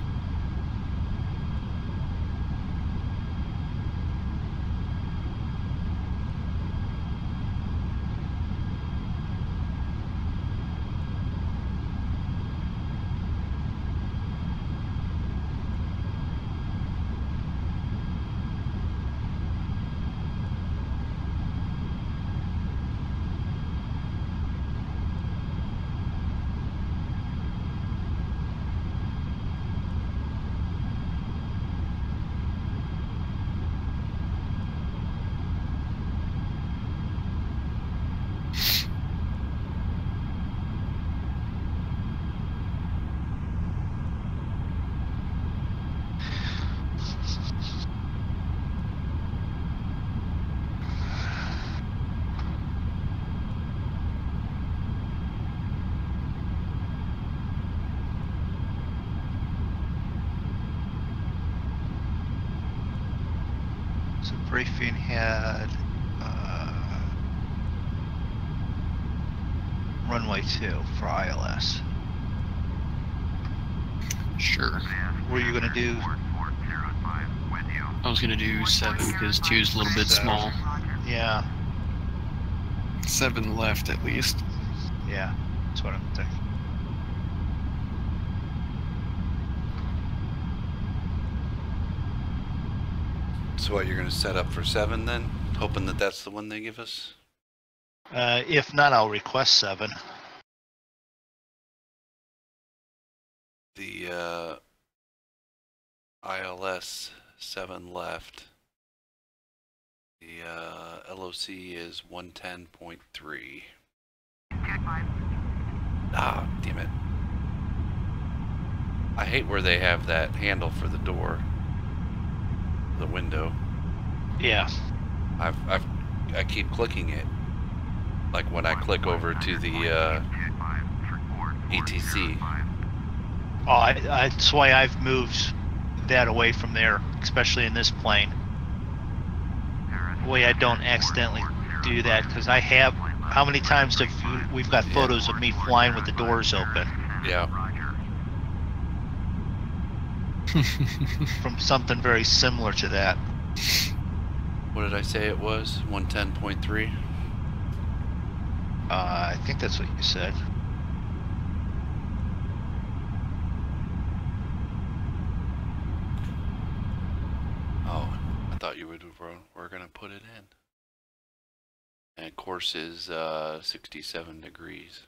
So briefing had runway 2 for ILS. Sure. What are you gonna do? 4405, wind I was gonna do 7 because 2 is a little bit small. Yeah, 7 left at least. yeah, that's what I'm thinking. So what, you're going to set up for 7 then? Hoping that that's the one they give us? If not, I'll request 7. The ILS 7 left. The LOC is 110.3. Ah, damn it. I hate where they have that handle for the door. The window. Yeah. I keep clicking it. Like when I click over to the ETC. Oh, that's why I've moved that away from there, especially in this plane. The way I don't accidentally do that, because I have. How many times have we've got photos of me flying with the doors open? Yeah. From something very similar to that. What did I say it was? 110.3? I think that's what you said. Oh, I thought you were going to put it in. And course is 67 degrees.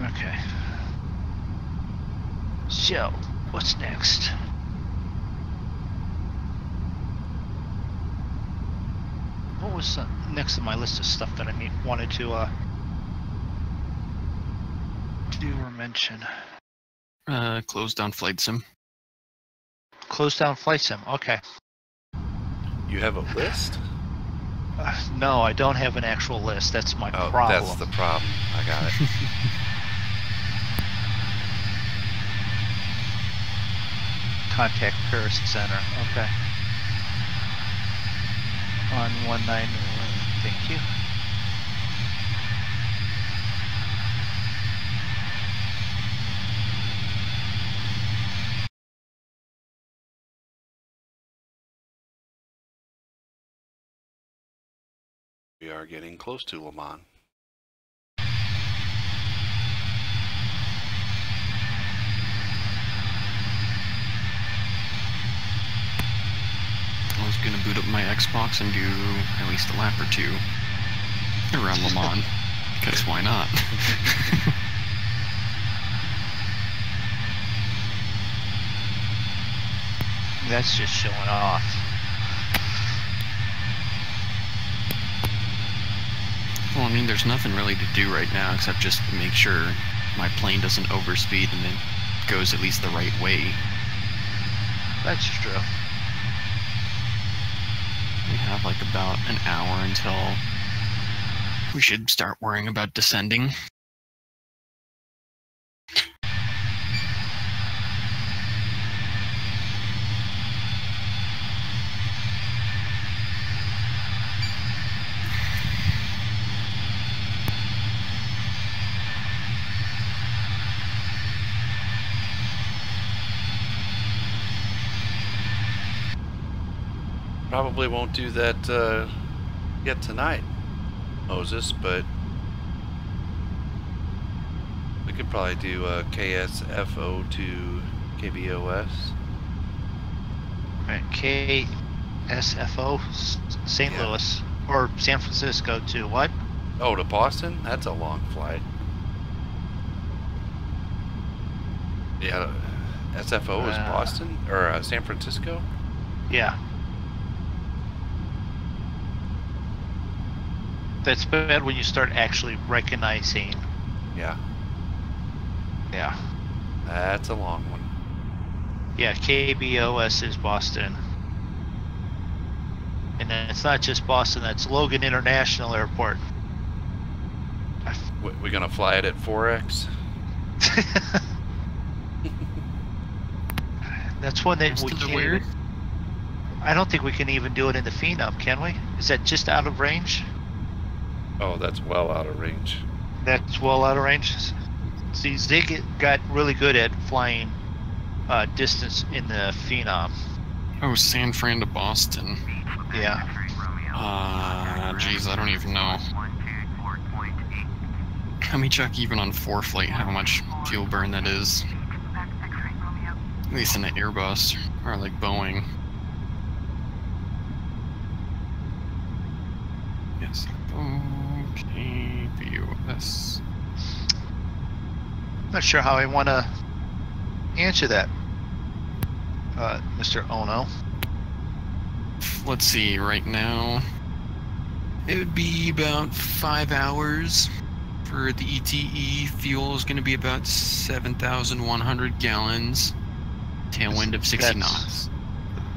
Okay. So, what's next? What was next on my list of stuff that I wanted to do or mention? Close down flight sim. Close down flight sim. Okay. You have a list? No, I don't have an actual list. That's my Oh, problem. that's the problem. I got it. Contact Paris Center. Okay. On 19. Thank you. We are getting close to Le Mans. I was gonna boot up my Xbox and do at least a lap or 2 around Le Mans, because why not? That's just showing off. Well, I mean, there's nothing really to do right now except just make sure my plane doesn't overspeed and it goes at least the right way. That's true. We have like about an hour until we should start worrying about descending. Probably won't do that yet tonight, Moses, but We could probably do KSFO to KBOS. Right, KSFO, St. Yeah. Louis, or San Francisco to what? Oh, to Boston? That's a long flight. Yeah, SFO is Boston or San Francisco. Yeah. That's bad when you start actually recognizing. Yeah, Yeah. that's a long one. Yeah, KBOS is Boston. And then it's not just Boston, that's Logan International Airport. We're gonna fly it at 4X. That's one that we Still can't weird? even, I don't think we can even do it in the Phenom, can we? Is that just out of range? Oh, that's well out of range. That's well out of range. See, Zig got really good at flying distance in the Phenom. Oh, San Fran to Boston. Yeah. Geez, I don't even know. Let me check even on ForeFlight how much fuel burn that is. At least in an Airbus, or like Boeing. Yes. Okay, BOS. Not sure how I want to answer that, Mr. Ono. Let's see, right now, it would be about 5 hours for the ETE. Fuel is going to be about 7,100 gallons. Tailwind of 60 knots.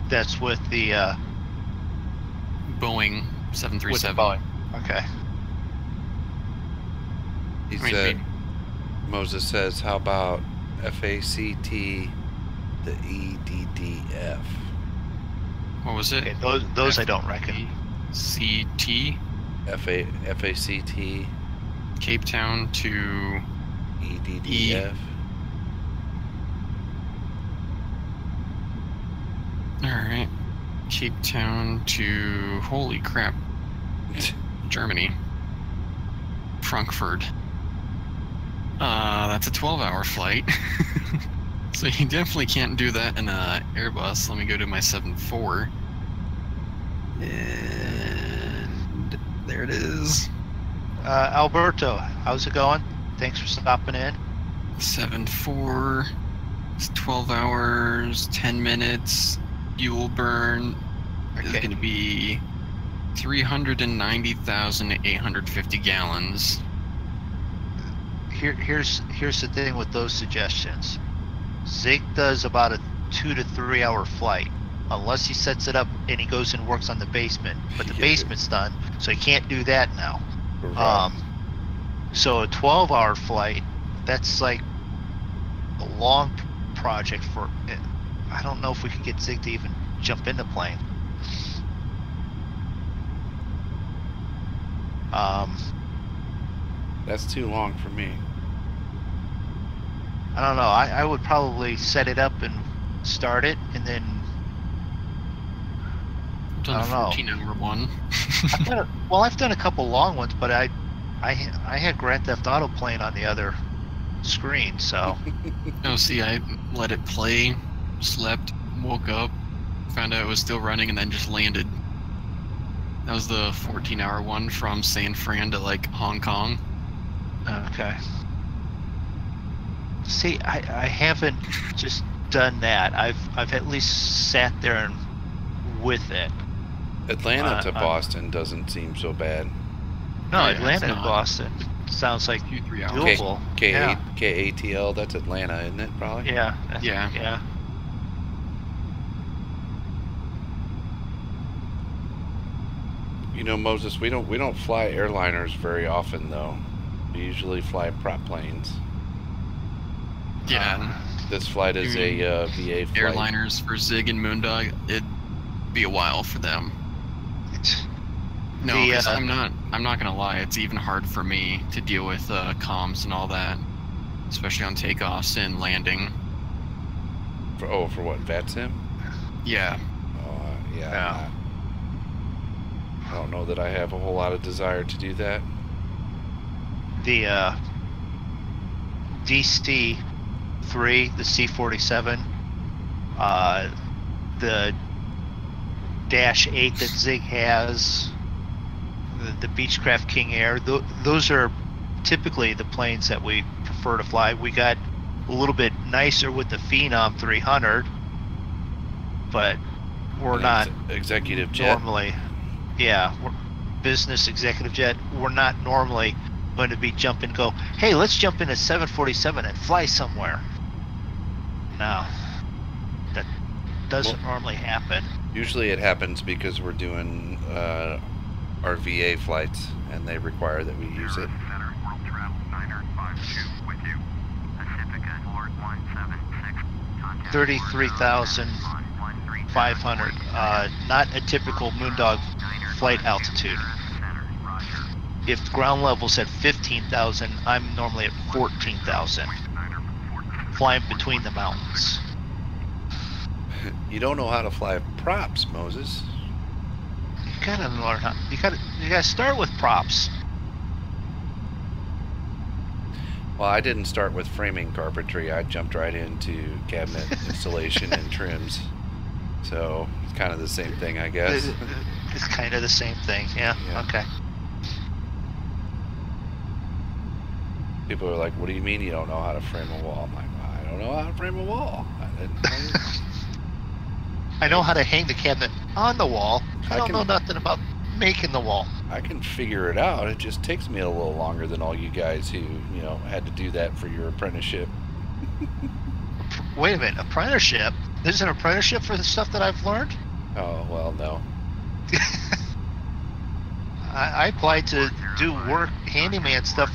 That's with the Boeing with the 737. Boeing. Okay. He I mean, said, Moses says, how about FACT, the EDDF? What was it? Okay, those I don't reckon. CT, FACT, Cape Town to EDDF. Alright. Cape Town to, holy crap, Germany. Frankfurt. That's a 12-hour flight. So you definitely can't do that in a Airbus. Let me go to my 7.4. And there it is. Alberto, how's it going? Thanks for stopping in. 7.4. It's 12 hours, 10 minutes. Fuel burn is Okay. going to be 390,850 gallons. Here's the thing with those suggestions. Zig does about a 2 to 3 hour flight, unless he sets it up and he goes and works on the basement. But the basement's done, so he can't do that now. Right. So a 12-hour flight, that's like a long project for. I don't know if we could get Zig to even jump in the plane. That's too long for me. I don't know. I would probably set it up and start it, and then I've done I a don't know. 14-hour one. I've done a couple long ones, but I had Grand Theft Auto playing on the other screen, so No, see, I let it play, slept, woke up, found out it was still running, and then just landed. That was the 14-hour one from San Fran to like Hong Kong. okay. See, I haven't just done that. I've at least sat there and with it. Atlanta to Boston doesn't seem so bad. No, Yeah, it's Atlanta to not. Boston sounds like 2-3 hours. doable. Yeah. KATL, that's Atlanta, isn't it? Probably. Yeah. Yeah. Yeah. You know, Moses, we don't fly airliners very often though. We usually fly prop planes. Yeah. This flight is a VA flight. Airliners for Zig and Moondog, it'd be a while for them. No, The, 'cause I'm not gonna lie, it's even hard for me to deal with comms and all that, especially on takeoffs and landing. For what, VATSIM? Yeah. Oh, Yeah. I don't know that I have a whole lot of desire to do that. The DC-3, the C-47, the Dash 8 that Zig has, the Beechcraft King Air. Those are typically the planes that we prefer to fly. We got a little bit nicer with the Phenom 300, but we're not executive jet. normally. Yeah, we're business executive jet. We're not normally going to be jumping. Go, hey, let's jump in a 747 and fly somewhere. No, that doesn't normally happen. Usually it happens because we're doing our VA flights, and they require that we use it. Center, World Travel Niner 52 with you. Pacifica 4176. Contact 33,500. Not a typical Moondog flight altitude. If ground level's at 15,000, I'm normally at 14,000. Flying between the mountains. You don't know how to fly props, Moses. You gotta learn how. You gotta start with props. Well, I didn't start with framing carpentry. I jumped right into cabinet installation and trims. So it's kind of the same thing, I guess. It's kind of the same thing. Yeah. Okay. People are like, "What do you mean you don't know how to frame a wall?" I'm like, "I don't know how to frame a wall. I know how to hang the cabinet on the wall. I don't know nothing about making the wall. I can figure it out. It just takes me a little longer than all you guys who, had to do that for your apprenticeship." Wait a minute, apprenticeship? There's an apprenticeship for the stuff that I've learned? Oh, well, no. I applied to do work, handyman stuff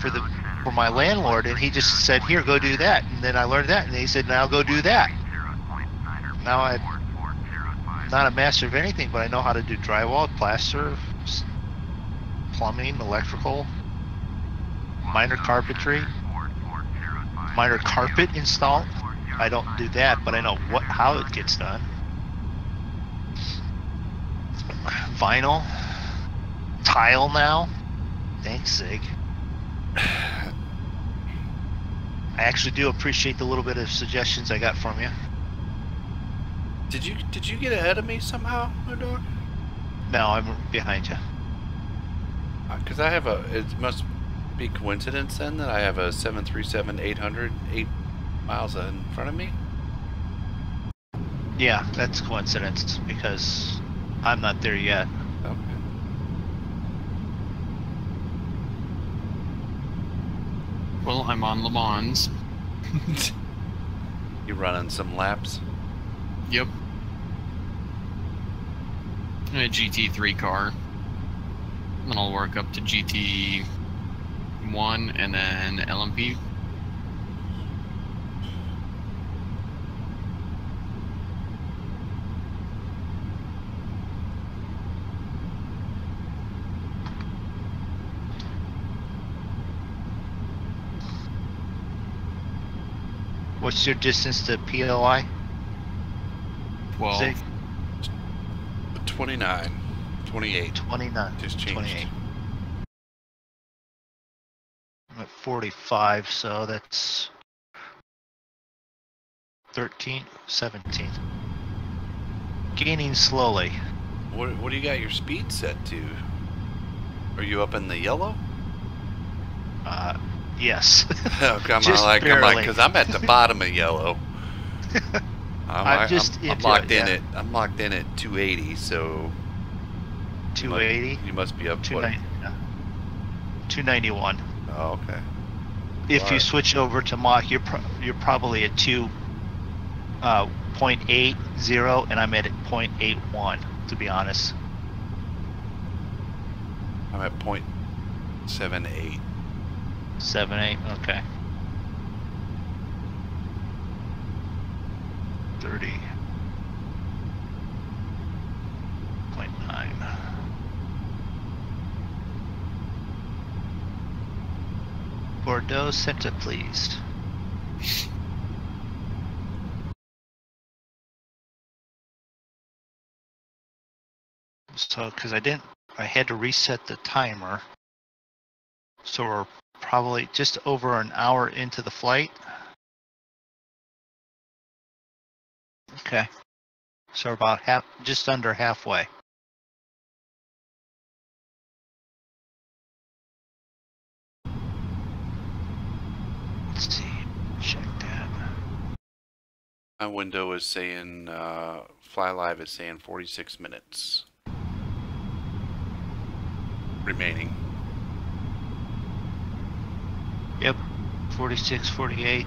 for my landlord, and he just said, "Here, go do that." And then I learned that, and he said, "Now go do that." Now I'm not a master of anything, but I know how to do drywall, plaster, plumbing, electrical, minor carpentry, minor carpet install. I don't do that, but I know how it gets done. Vinyl, tile now. Thanks, Zig. I actually do appreciate the little bit of suggestions I got from you. Did you get ahead of me somehow, Dog? No, I'm behind you. Because it must be coincidence then that I have a 737-800 8 miles in front of me. Yeah, that's coincidence because I'm not there yet. Okay. Well, I'm on Le Mans. You running some laps? Yep. In a GT3 car. Then I'll work up to GT1 and then LMP. What's your distance to POI? 12. Zig? 29. 28. 29. Just changed. 28. I'm at 45, so that's 13, 17. Gaining slowly. What do you got your speed set to? Are you up in the yellow? Yes. Oh, come Just on, barely. because I'm at the bottom of yellow. I'm locked in it, it. I'm locked in at 280, so 280. you must be up 291. Oh, okay. If you switch over to Mach, you're probably at 2.80, and I'm at 0.81. To be honest, I'm at 0.78. 78. Okay. 30.9. Bordeaux Center, please. So, because I had to reset the timer. So we're probably just over an hour into the flight. Okay. So about just under halfway. Let's see. Check that. My window is saying, Fly Live is saying 46 minutes remaining. Yep. 46, 48.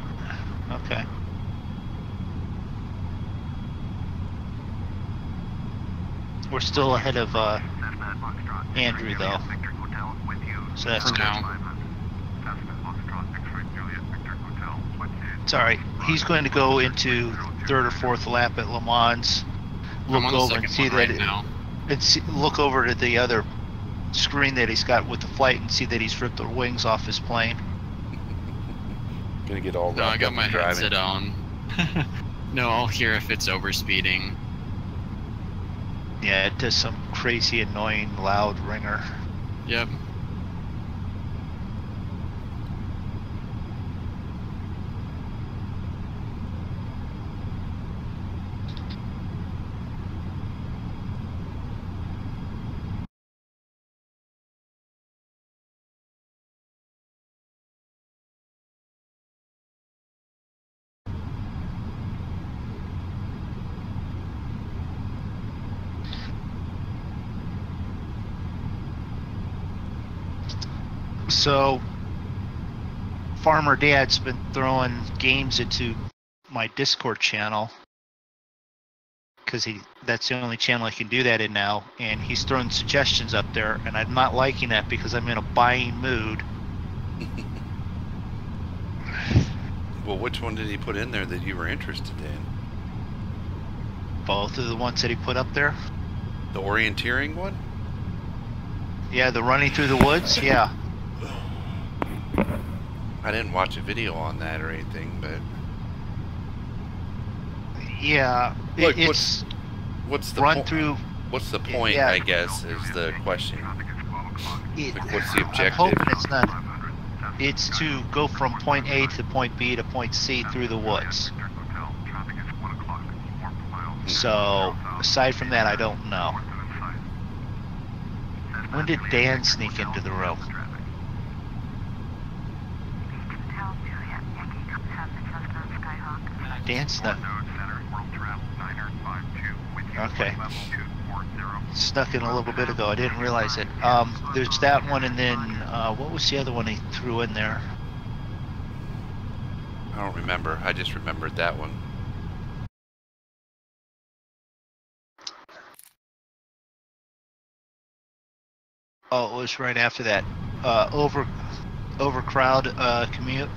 Okay. We're still ahead of Andrew, though. So that's For good. now. It's all right. He's going to go into third or fourth lap at Le Mans. I'm Look on the over and second see one that right now. look over to the other screen that he's got with the flight and see that he's ripped the wings off his plane. Gonna get all No, I wrapped got up my in driving. headset on. No, I'll hear if it's overspeeding. Yeah, it does some crazy, annoying, loud ringer. Yep. So, Farmer Dad's been throwing games into my Discord channel because that's the only channel I can do that in now, and he's throwing suggestions up there, and I'm not liking that because I'm in a buying mood. Well, which one did he put in there that you were interested in? Both of the ones that he put up there. The orienteering one? Yeah, the running through the woods. Yeah. I didn't watch a video on that or anything, but Yeah. Look, It's what's the run point? through. What's the point? Yeah. I guess is the question. It, Like, what's the I'm objective? hoping it's not. It's to go from point A to point B to point C through the woods. So, aside from that, I don't know. When did Dan sneak into the room? Dan snuck. Okay. Snuck in a little bit ago. I didn't realize it. There's that one, and then what was the other one he threw in there? I don't remember. I just remembered that one. Oh, it was right after that. Overcrowd commute.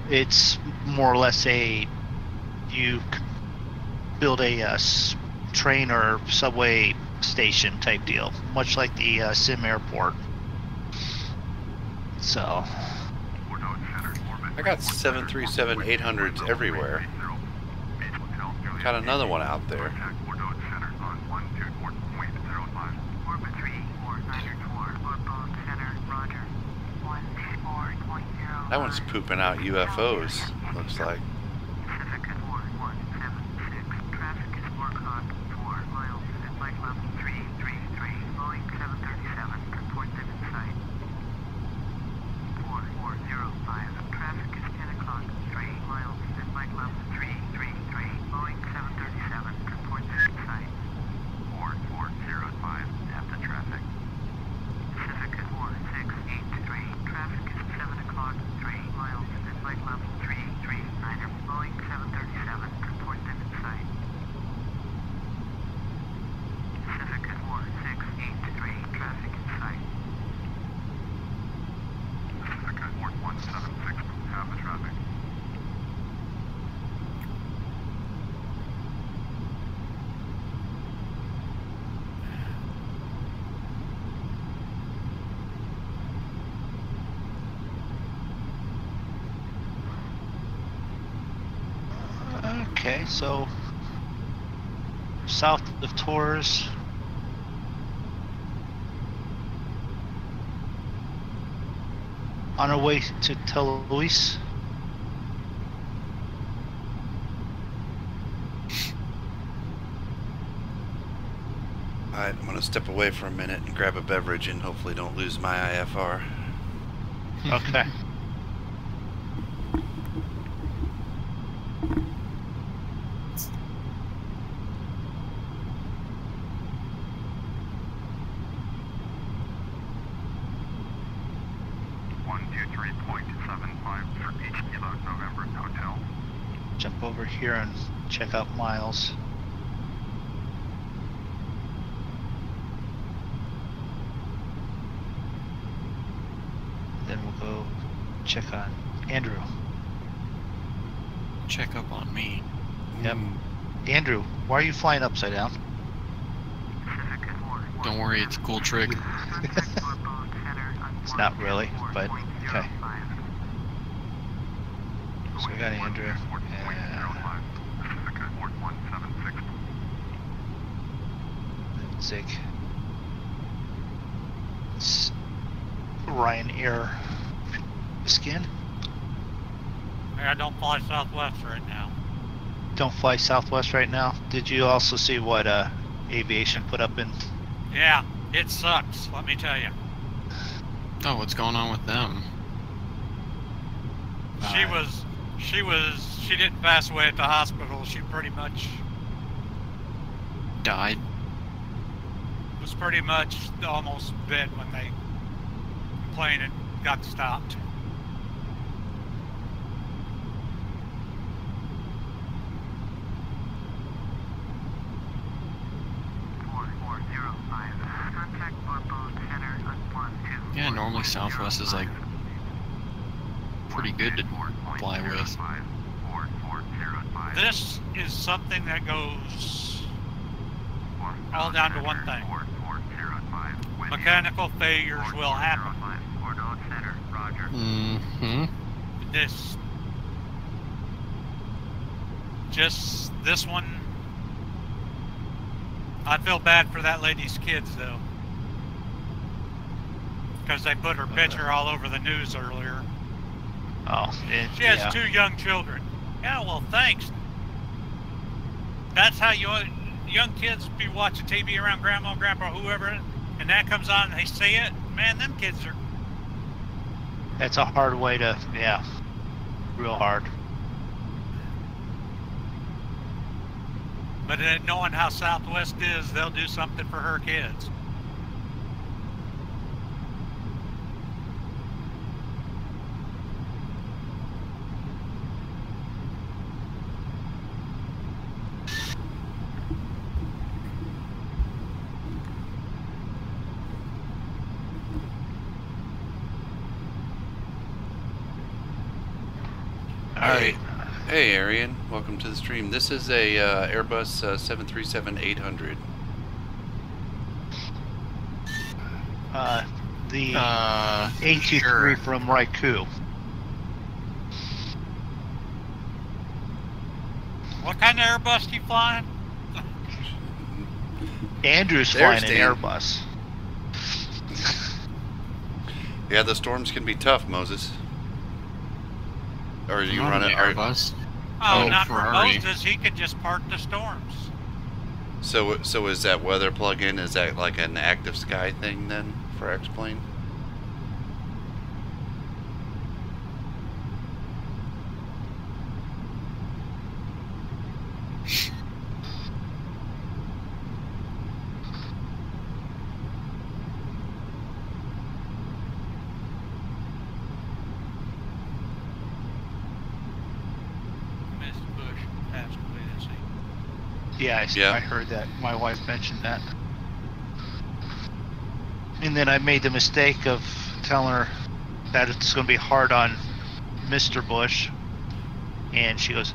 It's more or less you build a train or subway station type deal, much like the Sim Airport. So. I got 737-800s everywhere. Got another one out there. That one's pooping out UFOs, looks like. Okay, so south of Torres. On our way to Tel Luis. Alright, I'm gonna step away for a minute and grab a beverage and hopefully don't lose my IFR. Okay. Jump over here and check out miles. Then we'll go check on Andrew. Check up on me. Yep. Andrew, why are you flying upside down? Don't worry, it's a cool trick. It's not really, but okay. So we got Andrew. And Zig. It's Ryanair skin. I don't fly Southwest right now. Don't fly Southwest right now. Did you also see what aviation put up in? Yeah, it sucks, let me tell you. Oh, what's going on with them? She didn't pass away at the hospital. She pretty much Died? was pretty much almost dead when the plane had got stopped. Yeah, normally Southwest is like pretty good to fly with. This is something that goes all down to one thing. Mechanical failures will happen. Mm-hmm. This one, I feel bad for that lady's kids though. Because they put her picture all over the news earlier. Oh, She has 2 young children. Yeah, well, thanks. That's how young kids be watching TV around grandma, grandpa, whoever, and that comes on and they see it. Man, them kids are... That's a hard way to, yeah, real hard. But knowing how Southwest is, they'll do something for her kids. Alright. Hey Arian, welcome to the stream. This is a Airbus 737-800. The A23 sure. from Raikou. What kind of Airbus you flying? Andrew's There's flying an Dan. Airbus. Yeah, the storms can be tough, Moses. Or you Not run an it? Airbus. Oh, Oh, not for Ferrari. Moses. He could just park the storms. So is that weather plug-in? Is that like an active sky thing then for X-Plane? Miss Bush passed away this evening. Yeah, I heard that. My wife mentioned that. And then I made the mistake of telling her that it's going to be hard on Mr. Bush. And she goes,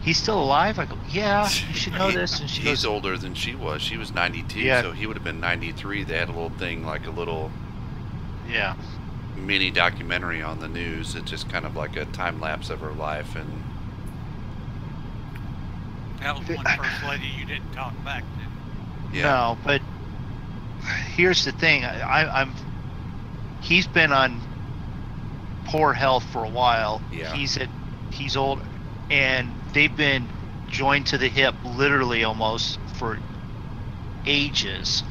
he's still alive? I go, yeah, you should know this. And she He's goes, older than she was. She was 92, Yeah. so he would have been 93. They had a little thing, like a little yeah. mini documentary on the news. It's just kind of like a time lapse of her life, and That was one first lady you didn't talk back to. yeah. No, but here's the thing. He's been on poor health for a while. Yeah. He's old, and they've been joined to the hip literally almost for ages.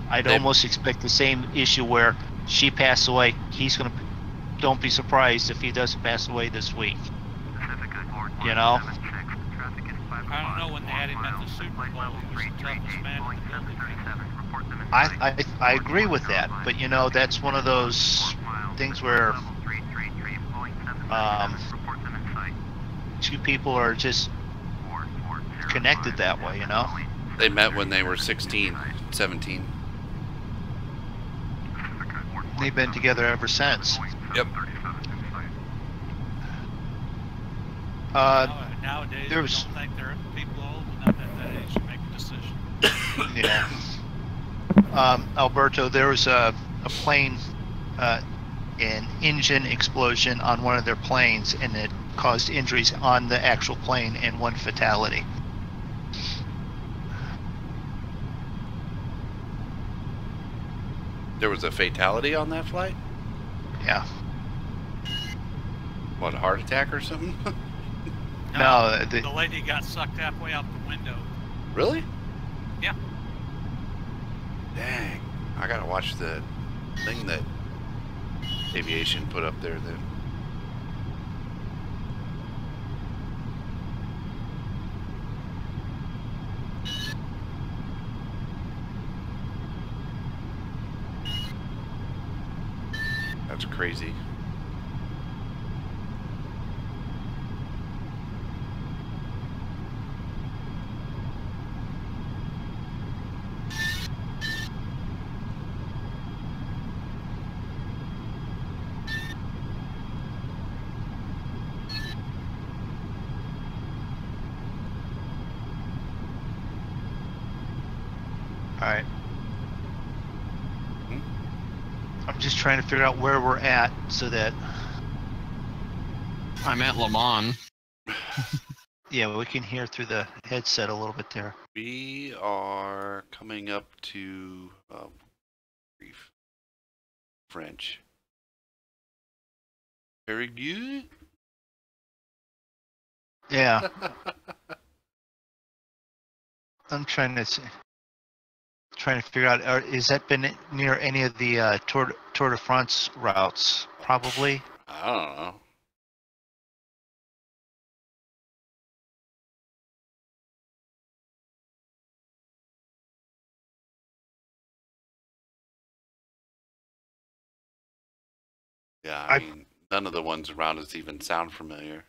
I'd almost expect the same issue where she passed away. Don't be surprised if he doesn't pass away this week. You know? I don't know when they had him at the Super Bowl. He was the toughest man in the building. I agree with that, but you know, that's one of those things where two people are just connected that way, you know? They met when they were 16, 17. They've been together ever since. Yep. Nowadays, there we was- don't think there are people old enough at that age to make a decision. Yeah. Alberto, there was a plane, an engine explosion on one of their planes, and it caused injuries on the actual plane and one fatality. There was a fatality on that flight? Yeah. What, a heart attack or something? No, the lady got sucked halfway out the window. Really? Yeah. Dang. I gotta watch the thing that aviation put up there then. That's crazy. Alright. I'm just trying to figure out where we're at so that, I'm at Le Mans. yeah, we can hear through the headset a little bit there. We are coming up to French. Very good. Yeah. I'm trying to figure out, is that been near any of the Tour de France routes? Probably. I don't know. Yeah, I mean, none of the ones around us even sound familiar.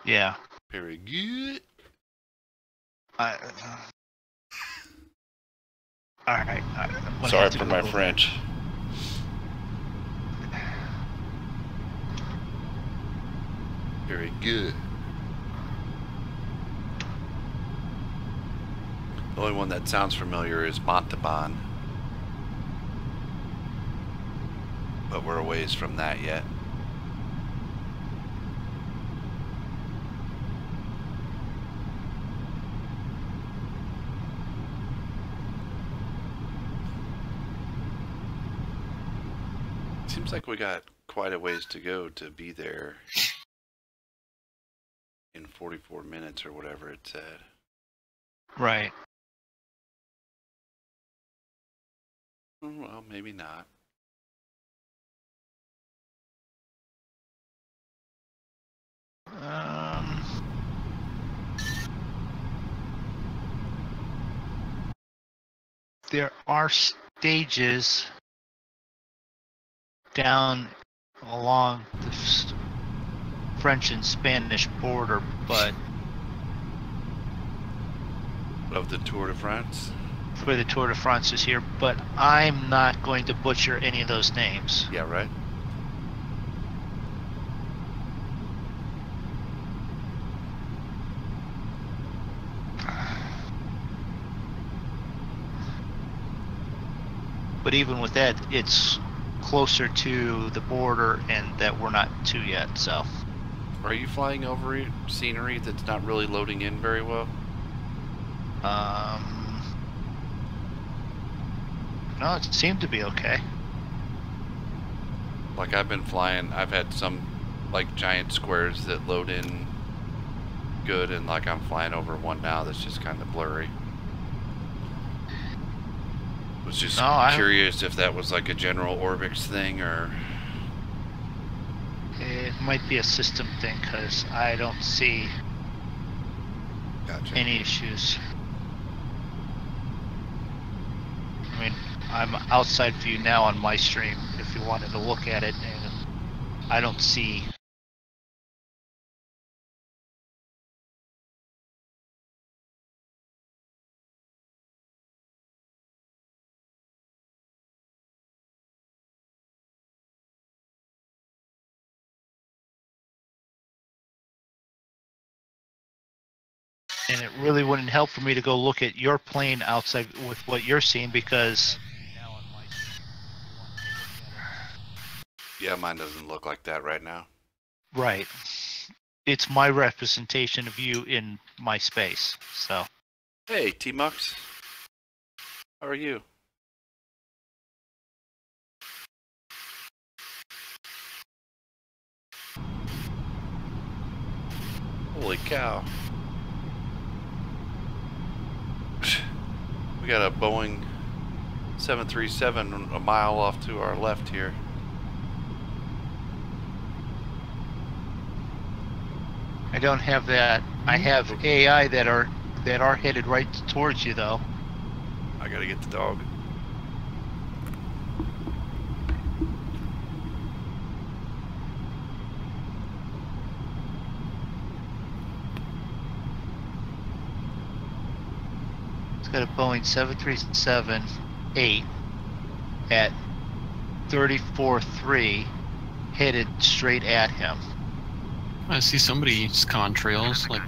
Yeah. Very good. Alright. Sorry for my French. Very good. The only one that sounds familiar is Montauban. But we're a ways from that yet. Seems like we got quite a ways to go to be there in 44 minutes or whatever it said. Right. Well, maybe not. There are stages down along the French and Spanish border, but Of the Tour de France? for the Tour de France is here, but I'm not going to butcher any of those names. Yeah, right? But even with that, it's closer to the border, and that we're not to yet, so. Are you flying over scenery that's not really loading in very well? No, it seemed to be okay. Like I've been flying, I've had some like giant squares that load in good, and like I'm flying over one now that's just kind of blurry. Was just curious if that was like a general Orbix thing or... It might be a system thing because I don't see any issues. I mean, I'm outside view now on my stream if you wanted to look at it, and I don't see. And it really wouldn't help for me to go look at your plane outside with what you're seeing because... Yeah, mine doesn't look like that right now. Right. It's my representation of you in my space, so... Hey, T-Mux. How are you? Holy cow. We got a Boeing 737 a mile off to our left here. I don't have that. I have AI that are headed right towards you, though. I gotta get the dog. It's got a Boeing 737-8 at 34.3 headed straight at him. I see somebody's contrails, like,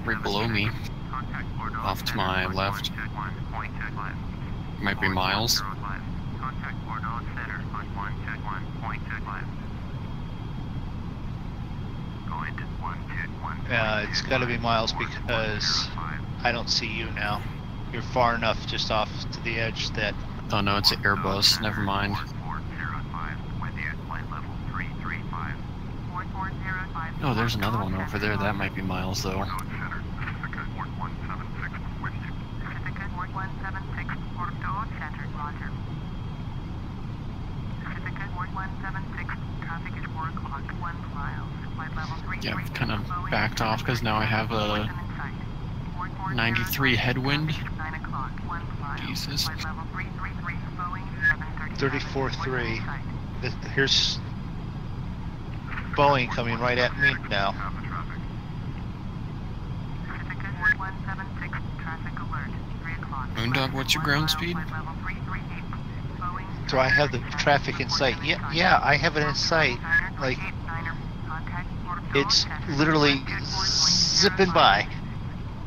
right below me. Off to my left. Might be Miles. It's got to be Miles because I don't see you now. You're far enough just off to the edge that... Oh no, it's an Airbus. Never mind. Oh, there's another one over there. That might be Miles, though. Yeah, I've kind of backed off because now I have a 93 headwind. Jesus. 34.3. Here's Boeing coming right at me now. Moondog, what's your ground speed? Do I have the traffic in sight? Yeah, I have it in sight. Like, it's literally zipping by.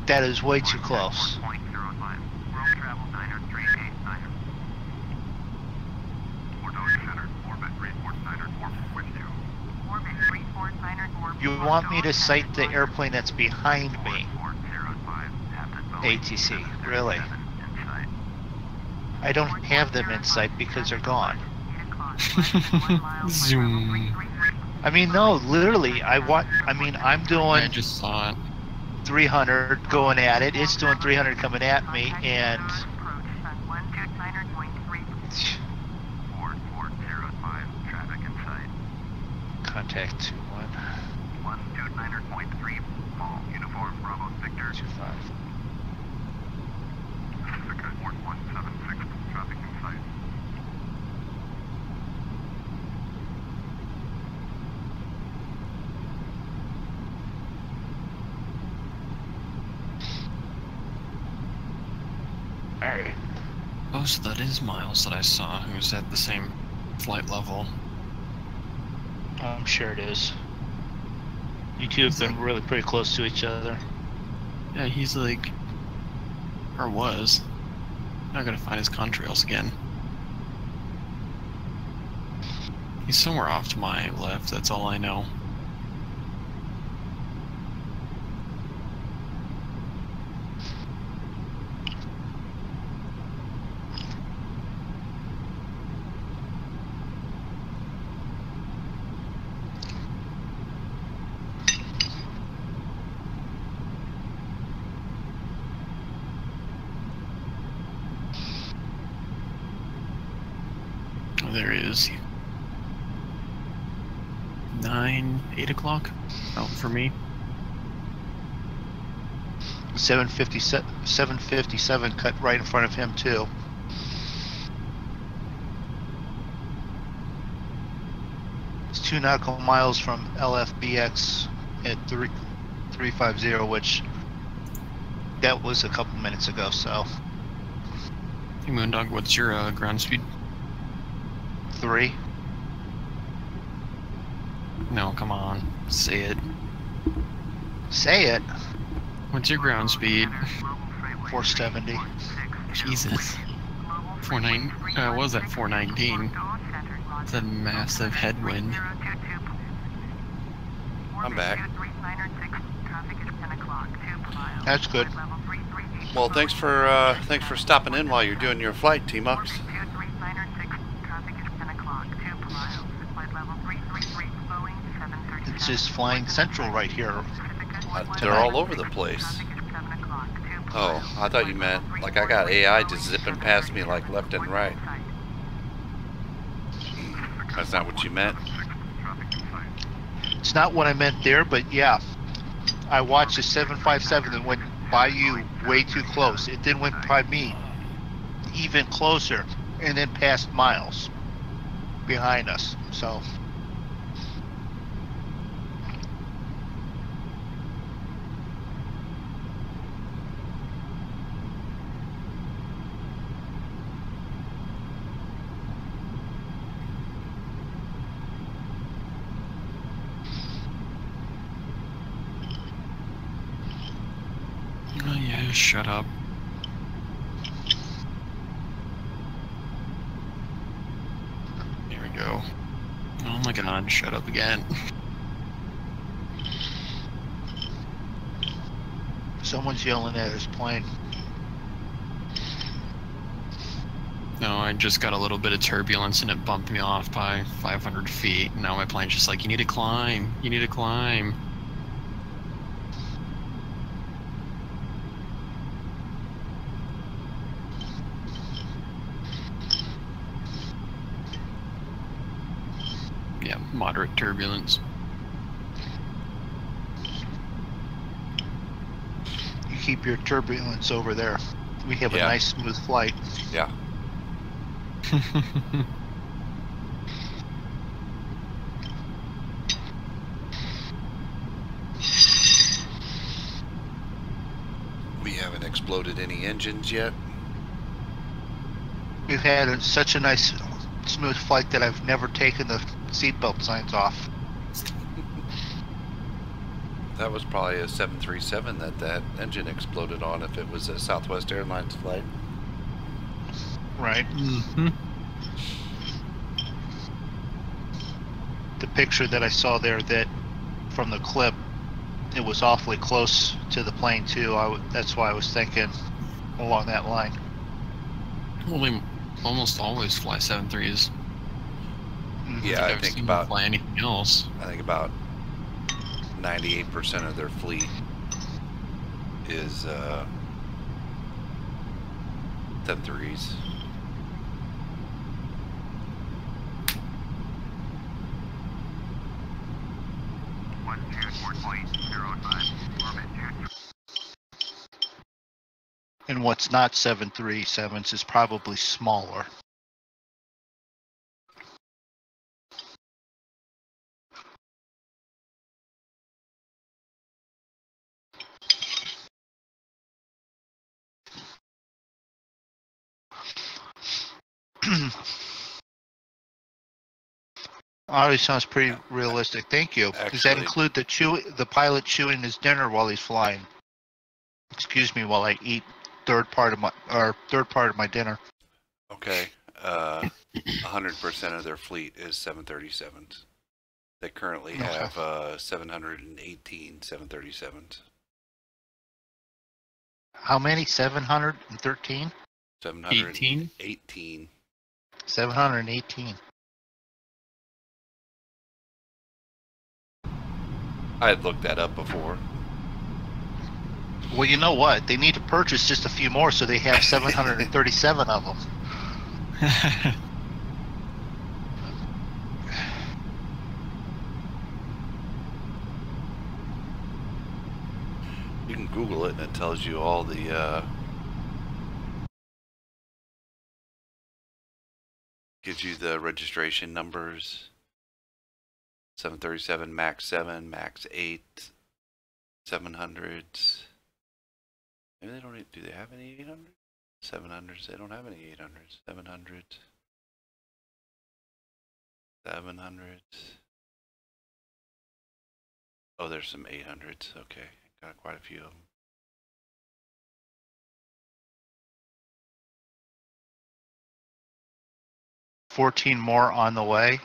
That is way too close. You want me to sight the airplane that's behind me? ATC, really? I don't have them in sight because they're gone. Zoom. I mean, no, literally, I'm doing... I just saw it. 300 going at it. It's doing 300 coming at me, and... Contact 2-1. 129.3, Mall, Uniform, Bravo, Victor. 2-5. Pacifica 4176, traffic in sight. Alright. Oh, so that is Miles that I saw, who's at the same flight level. I'm sure it is. You two have been really pretty close to each other. Yeah, he's like... Or was. Now I gotta find his contrails again. He's somewhere off to my left, that's all I know. Oh, there he is. 8 o'clock out for me. 757 cut right in front of him too. It's 2 nautical miles from LFBX at 350, which that was a couple minutes ago. So Hey Moondog, what's your ground speed? 3. No, come on, say it. Say it. What's your ground speed? 470. Jesus. 49. What was that? 419. It's a massive headwind. I'm back. That's good. Well, thanks for stopping in while you're doing your flight, T-Mux. It's just flying central right here. They're all over the place. Oh, I thought you meant like I got AI just zipping past me like left and right. That's not what you meant. It's not what I meant there, but yeah. I watched a 757 that went by you way too close. It then went by me even closer and then passed miles behind us. So Oh yeah, shut up. There we go. Oh my god, shut up again. someone's yelling at his plane. No, I just got a little bit of turbulence and it bumped me off by 500 feet. Now my plane's just like, you need to climb, you need to climb. Yeah, moderate turbulence. You keep your turbulence over there. We have a Yeah. nice smooth flight. Yeah. We haven't exploded any engines yet. We've had such a nice smooth flight that I've never taken the seatbelt signs off. That was probably a 737 that engine exploded on if it was a Southwest Airlines flight. Right. Mm-hmm. The picture that I saw there, that from the clip, it was awfully close to the plane too. That's why I was thinking along that line. Well, we almost always fly 7.3s. Yeah, I I've think seen about them fly anything else. I think about 98% of their fleet is 7.3s. And what's not 737s is probably smaller. Already sounds pretty realistic. Thank you. Does that Actually- include the pilot chewing his dinner while he's flying? Excuse me, while I eat third part of my dinner. Okay. 100% of their fleet is 737s. They currently Okay. have 718 737s. How many? 713? 718. 718. I had looked that up before. Well, you know what? They need to purchase just a few more so they have 737 of them. can Google it and it tells you all the, gives you the registration numbers. 737 MAX 7, MAX 8, 700s. Maybe they don't, do they have any 800s? 700s, they don't have any 800s. 700s. 700s. Oh, there's some 800s. Okay, got quite a few of them. $14 more on the way.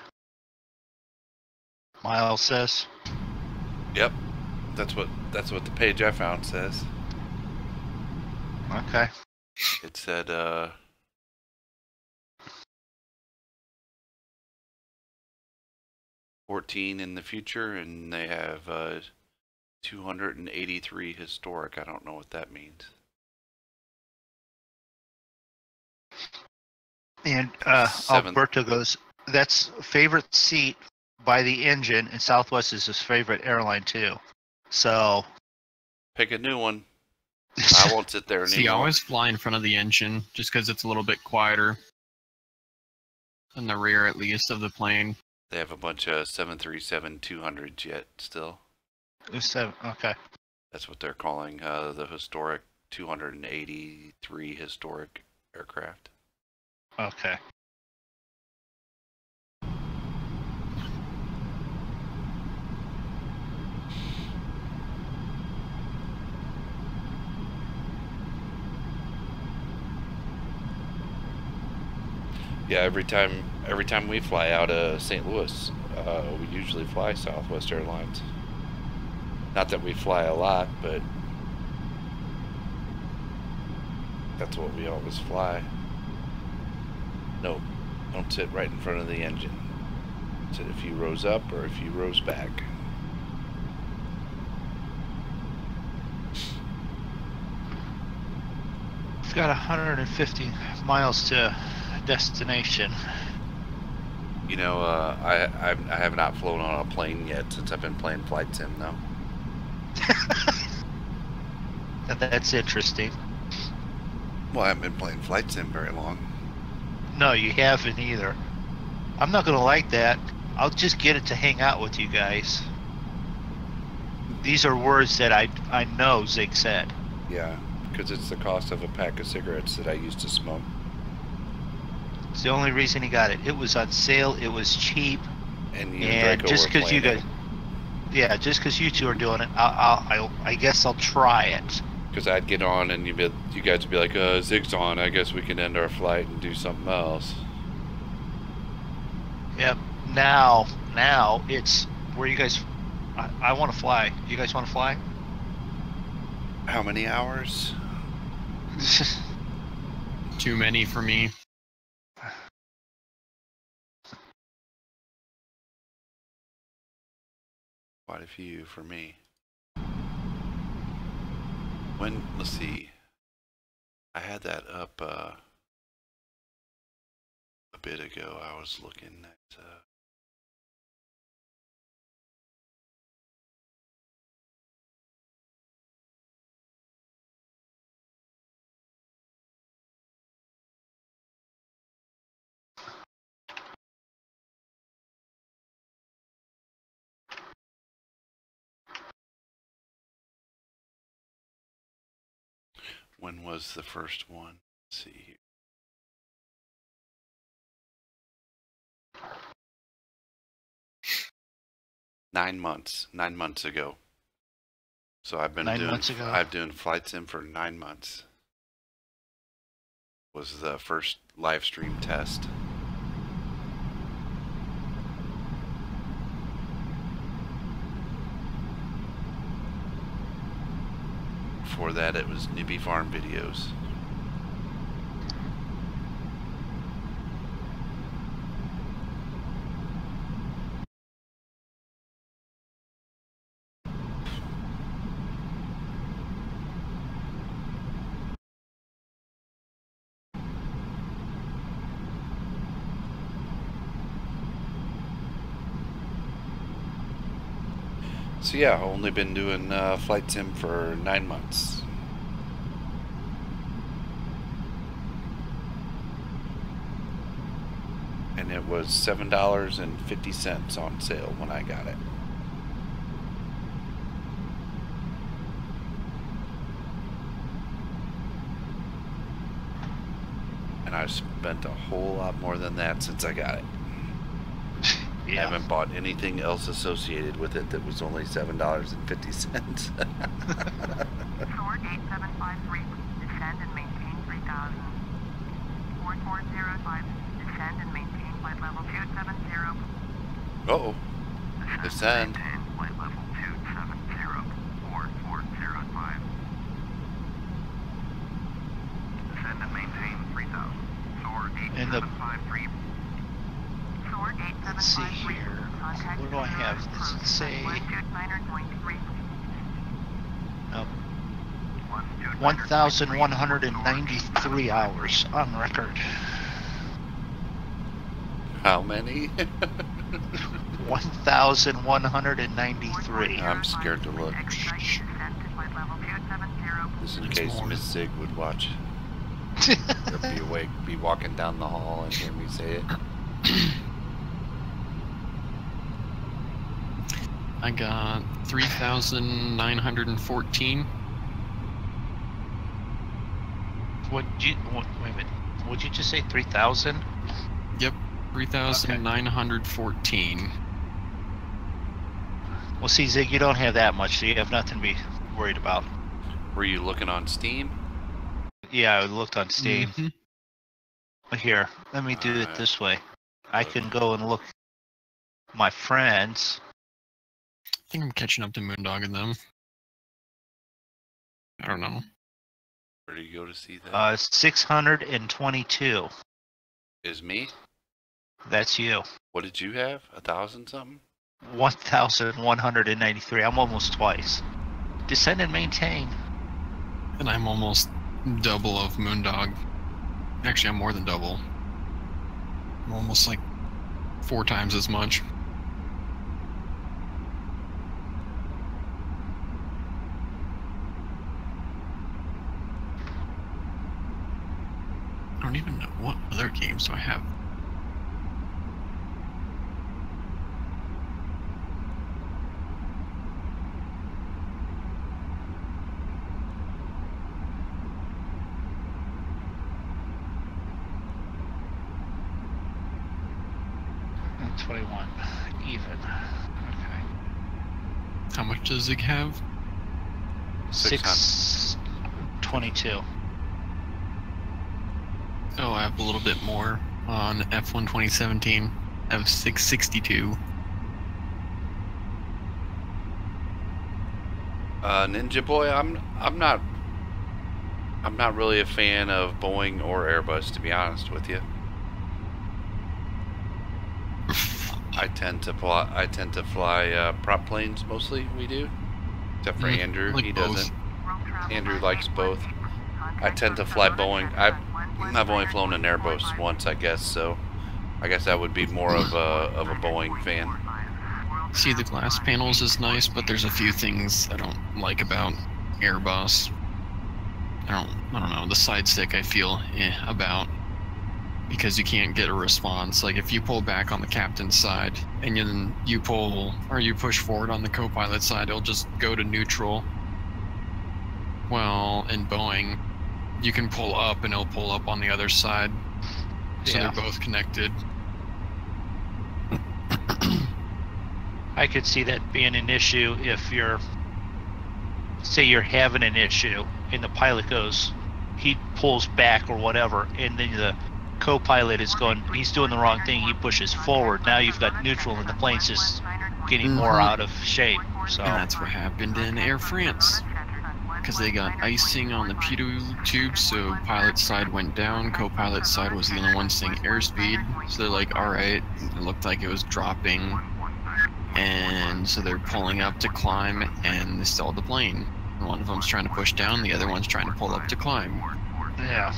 Miles says. Yep, that's what the page I found says. Okay. It said 14 in the future, and they have 283 historic. I don't know what that means. And Alberto goes, that's favorite seat by the engine, and Southwest is his favorite airline too. So pick a new one. I won't sit there anymore. See, I always fly in front of the engine just because it's a little bit quieter in the rear, at least, of the plane. They have a bunch of 737-200s yet still. Okay. That's what they're calling the historic 283 historic aircraft. Okay. Yeah, every time we fly out of St. Louis, we usually fly Southwest Airlines. Not that we fly a lot, but that's what we always fly. No, don't sit right in front of the engine. Sit a few rows up or a few rows back. We've got 150 miles to destination. You know, I have not flown on a plane yet since I've been playing Flight Sim, though. That's interesting. Well, I haven't been playing Flight Sim very long. No, you haven't either. I'm not going to like that. I'll just get it to hang out with you guys. These are words that I know Zig said. Yeah, because it's the cost of a pack of cigarettes that I used to smoke. It's the only reason he got it. It was on sale. It was cheap. And just because you guys, yeah, just because you two are doing it, I guess I'll try it. Because I'd get on and you guys would be like, Zig's on. I guess we can end our flight and do something else. Yep. Now it's where you guys. I want to fly. You guys want to fly? How many hours? Too many for me. Quite a few for me. Let's see. I had that up a bit ago. I was looking at when was the first one? Let's see here. Nine months ago. So I've been doing Flight Sim for 9 months. Was the first live stream test. Before that, it was Nibby Farm videos. So yeah, I've only been doing flight sim for 9 months. And it was $7.50 on sale when I got it. And I've spent a whole lot more than that since I got it. Yeah. I haven't bought anything else associated with it that was only $7.50. Sword 8753, descend and maintain 3000. 4405, descend and maintain flight level 270. Uh-oh. Descend. Maintain flight level 270. 4405. Descend and maintain 3000. Sword And the- 8753. Sword 8753. Let's see here. What do I have? Does it say? 1,193 hours on record. How many? 1,193. I'm scared to look. Just in It's case more. Miss Zig would watch. Or be awake, be walking down the hall and hear me say it. I got 3,914. Wait a minute. Would you just say 3,000? Yep, 3,914. Well, see, Zig, you don't have that much, so you have nothing to be worried about. Were you looking on Steam? Yeah, I looked on Steam. Mhm. Here, let me do it Alright. this way. I can go and look my friends. I think I'm catching up to Moondog and them. I don't know. Where do you go to see that? 622. Is me? That's you. What did you have? 1,000 something? 1,193. I'm almost twice. Descend and maintain. And I'm almost double of Moondog. Actually, I'm more than double. I'm almost like 4 times as much. I don't even know what other games do I have. And 21. Even. Okay. How much does Zig have? 622. Oh, I have a little bit more on F1 2017. I have 662. Ninja Boy, I'm not really a fan of Boeing or Airbus, to be honest with you. I tend to fly prop planes mostly. We do, except for Andrew. like He both. doesn't. Andrew likes both. I tend to fly Boeing. I've only flown an Airbus once, I guess. So I guess I would be more of a Boeing fan. See, the glass panels is nice, but there's a few things I don't like about Airbus. I don't know. The side stick I feel about, because you can't get a response. Like if you pull back on the captain's side and then you pull or you push forward on the co-pilot side, it'll just go to neutral. Well, in Boeing, you can pull up and it'll pull up on the other side, so Yeah. they're both connected. I could see that being an issue if say you're having an issue and the pilot he pulls back or whatever, and then the co-pilot he's doing the wrong thing, he pushes forward. Now you've got neutral and the plane's just getting more out of shape. So And that's what happened in Air France, because they got icing on the pitot tube, so pilot side went down, co-pilot side was the only one seeing airspeed, so they're like, alright, it looked like it was dropping, and so they're pulling up to climb, and they stalled the plane. One of them's trying to push down, the other one's trying to pull up to climb. yeah.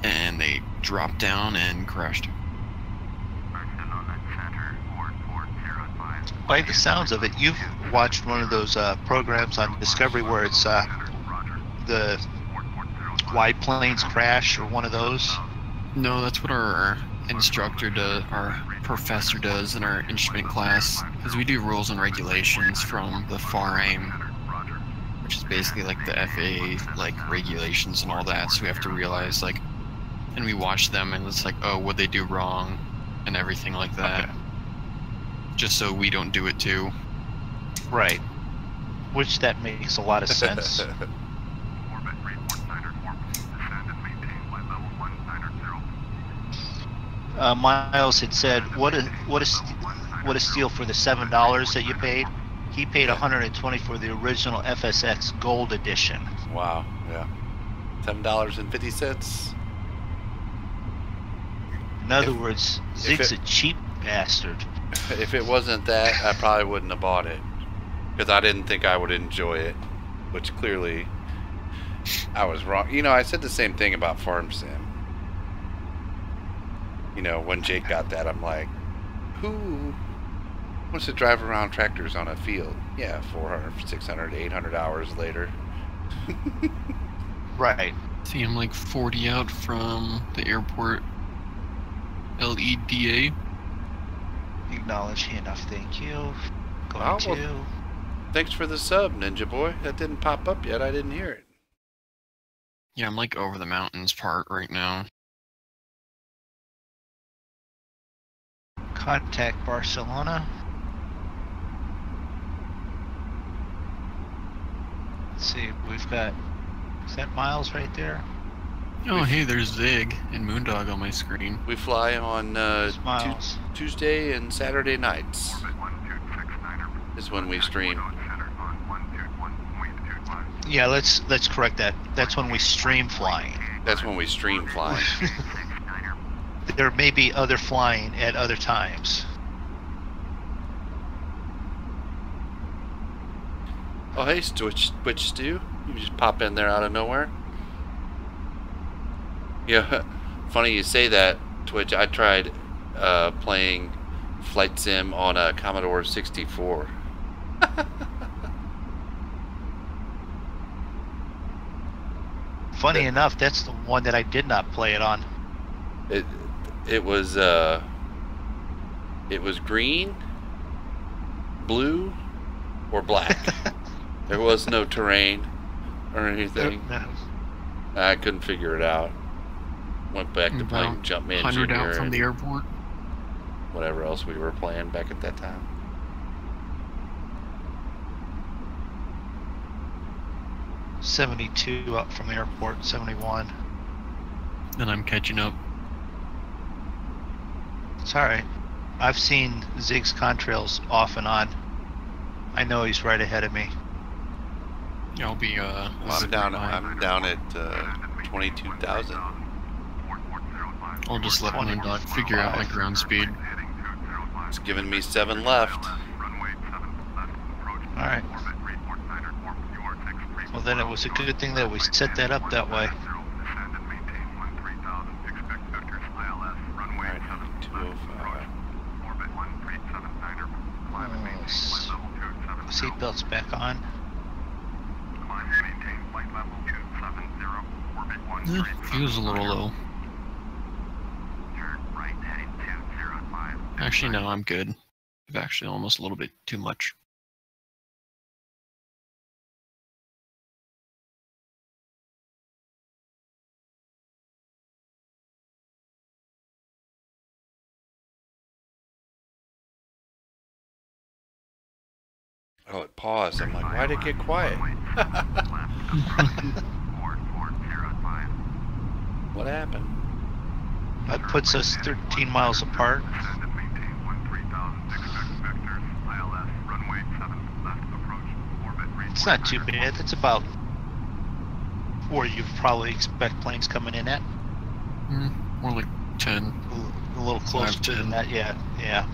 And they dropped down and crashed. by the sounds of it, you've watched one of those programs on Discovery where it's the why planes crash or one of those. No, that's what our instructor does, our professor does in our instrument class, because we do rules and regulations from the FAR-AIM, which is basically like the FAA like regulations and all that. So we have to realize like, and we watch them and it's like, oh, what they do wrong, and everything like that. Okay. Just so we don't do it too. Right. Which that makes a lot of sense. Miles had said, "What a steal for the $7 that you paid." He paid $120 for the original FSX Gold Edition. Wow. Yeah. $7.50. In other words, Zig's a cheap bastard. If it wasn't that, I probably wouldn't have bought it, because I didn't think I would enjoy it, which clearly I was wrong. You know, I said the same thing about Farm Sim. You know, when Jake got that, I'm like, who wants to drive around tractors on a field? Yeah, 400, 600, 800 hours later. Right. See, I'm like 40 out from the airport. LEDA. Acknowledge enough, thank you. Going Oh, to. well, thanks for the sub, Ninja Boy. That didn't pop up yet. I didn't hear it. Yeah, I'm like over the mountains part right now. Contact Barcelona. Let's see, we've got, is that Miles right there? Oh, hey, there's Zig and Moondog on my screen. We fly on Miles. Tuesday and Saturday nights. Is when we stream. Yeah, let's correct that. That's when we stream flying. That's when we stream flying. There may be other flying at other times. Oh, hey, Twitch Stew. You just pop in there out of nowhere. Yeah, funny you say that, Twitch. I tried playing Flight Sim on a Commodore 64. Funny enough, that's the one that I did not play it on. It was green, blue, or black. There was no terrain or anything. No. I couldn't figure it out. Went back to playing Jumpman 100 Junior out from and the airport. whatever else we were playing back at that time. $72 up from the airport, 71. Then I'm catching up. It's alright. I've seen Zig's contrails off and on. I know he's right ahead of me. Yeah, I'll be I'm down at 22,000. I'll just let Moondog figure out my ground speed. It's giving me 7 left. Alright. Well, then it was a good thing that we set that up that way. Seatbelts back on. Feels a little low. Actually, no, I'm good. I've actually almost a little bit too much. Oh, it paused. I'm like, why'd it get quiet? What happened? That puts us 13 miles apart. It's not too bad. It's about where you probably expect planes coming in at. More like 10. A little closer 10. than that, yeah.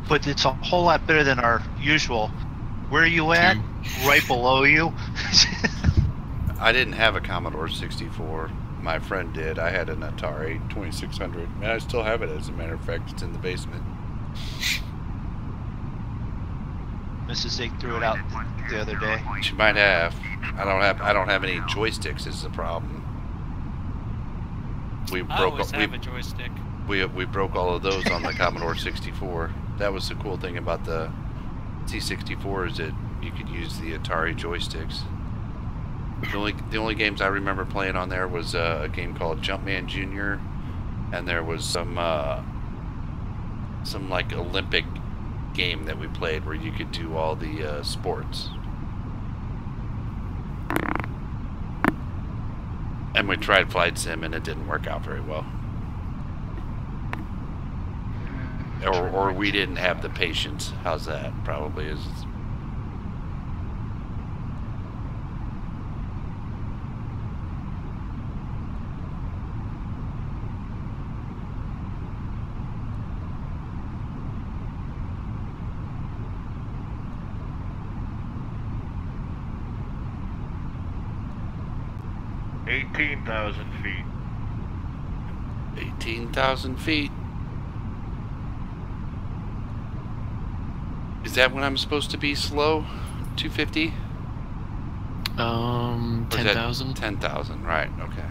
But it's a whole lot better than our usual. Where are you at? 2. Right below you. I didn't have a Commodore 64. My friend did. I had an Atari 2600. And I still have it, as a matter of fact. It's in the basement. Mrs. Zig threw it out the other day. She might have. I don't have any joysticks. Is the problem? We I broke. always have a joystick. We broke all of those on the Commodore 64. That was the cool thing about the C64 is that you could use the Atari joysticks. The only games I remember playing on there was a game called Jumpman Jr. and there was some like Olympic game that we played where you could do all the sports. And we tried Flight Sim and it didn't work out very well. Or we didn't have the patience. How's that? Probably is. feet. 18,000 feet. Is that when I'm supposed to be slow? 250? 10,000. 10,000, right, okay.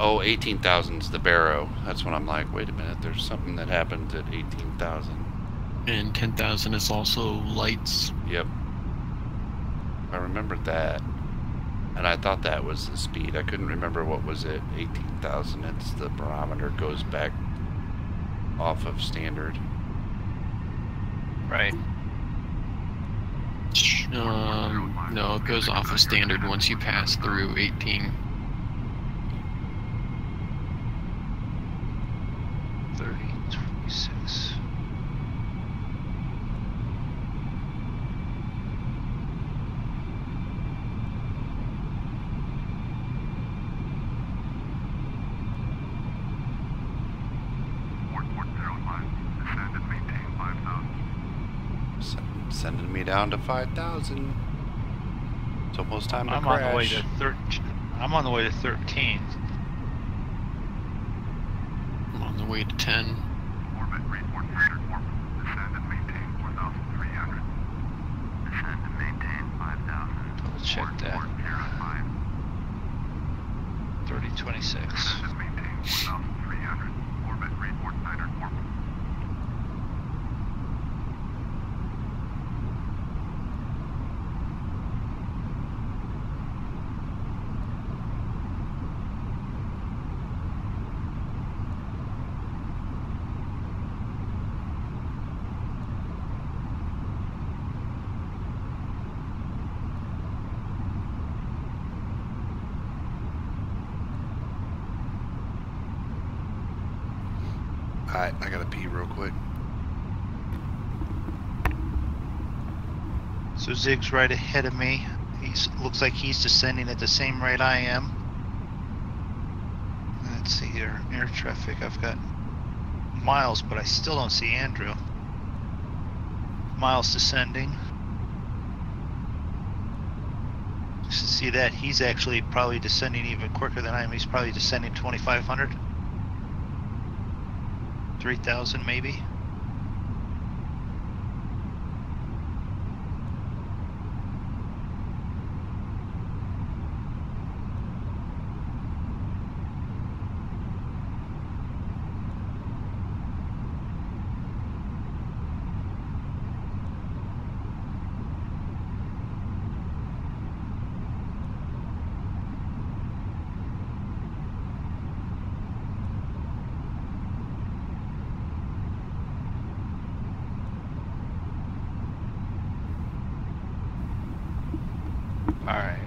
Oh, 18,000's the Barrow. That's when I'm like, wait a minute, there's something that happened at 18,000. And 10,000 is also lights. Yep. I remembered that. And I thought that was the speed. I couldn't remember what was it. 18,000. It's the barometer goes back off of standard. Right. No, it goes off of standard once you pass through 18. 30, 26. Sending me down to 5,000. It's almost time to I'm crash. on the way to 13. I'm on the way to 13. I'm on the way to 10. Orbit report center. Descend and maintain 4,300. Descend and maintain 5,000. Double check that. 405. 3026. Descend and maintain 4,300. Orbit report center. Alright, I gotta pee real quick. So Zig's right ahead of me. Looks like he's descending at the same rate I am. Let's see here. Air traffic. I've got Miles, but I still don't see Andrew. Miles descending. See that? He's actually probably descending even quicker than I am. He's probably descending 2,500. 3,000 maybe. Alright.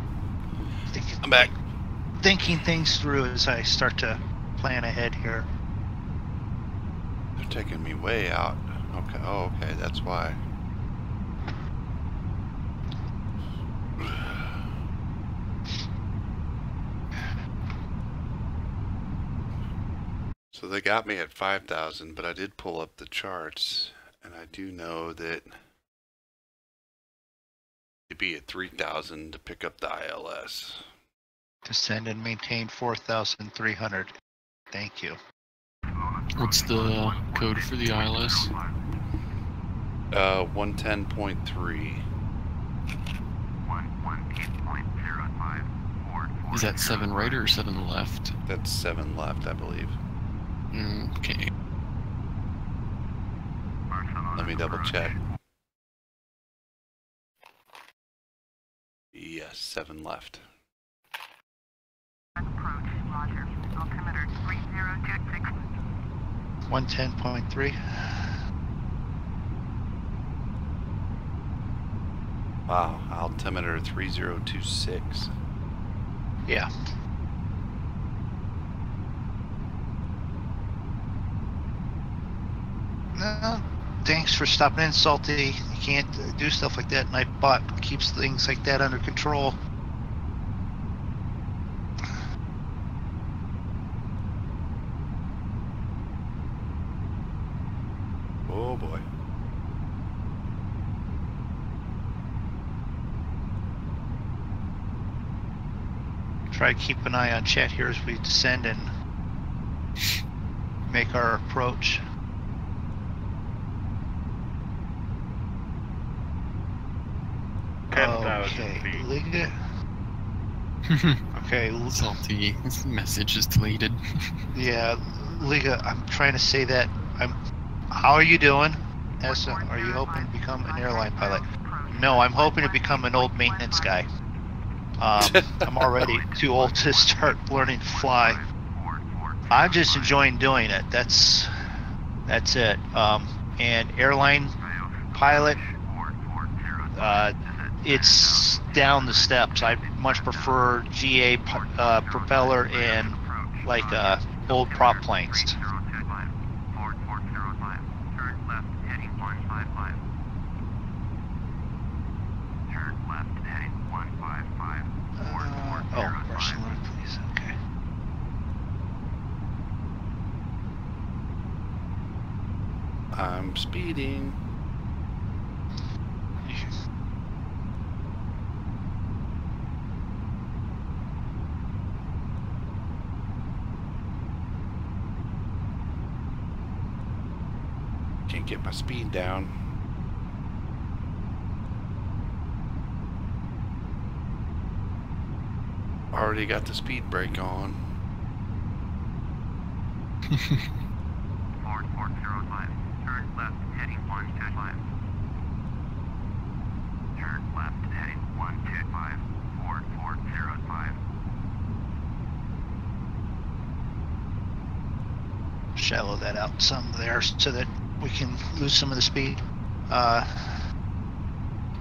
I'm back. Thinking things through as I start to plan ahead here. They're taking me way out. Okay. Oh, okay. That's why. So they got me at 5,000, but I did pull up the charts, and I do know that it'd be at 3,000 to pick up the ILS. Descend and maintain 4,300. Thank you. What's the code for the ILS? 110.3. 118.05. Is that 7 right or 7 left? That's 7 left, I believe. Okay. Let me double check. Yes, 7 left. Approach, Roger. Altimeter 3026. 110.3. Wow, altimeter 3026. Yeah. No, thanks for stopping in, Salty. You can't do stuff like that. Nightbot keeps things like that under control. Oh boy. Try to keep an eye on chat here as we descend and make our approach. Okay, Liga. Okay, Salty. This message is deleted. yeah, Liga. I'm trying to say that. How are you doing? Are you hoping to become an airline pilot? No, I'm hoping to become an old maintenance guy. I'm already too old to start learning to fly. I'm just enjoying doing it. That's it. And airline pilot, it's down the steps. I much prefer GA propeller and like old prop planes. Russian road, please. Okay. I'm speeding. Can't get my speed down. Already got the speed brake on. 4405. Turn left, heading 125. Turn left, heading 125. 4405. Shallow that out some there so that we can lose some of the speed. Yeah,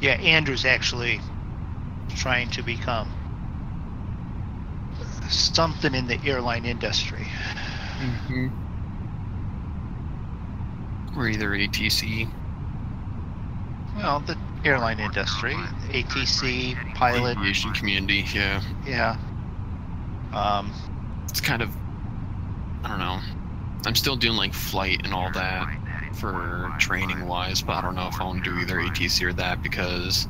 Andrew's actually trying to become something in the airline industry. Mm-hmm. Or either ATC. Well, the airline industry, ATC, pilot. Aviation community, yeah. Yeah. It's kind of, I don't know. I'm still doing like flight and all that for training wise, but I don't know if I want to do either ATC or that because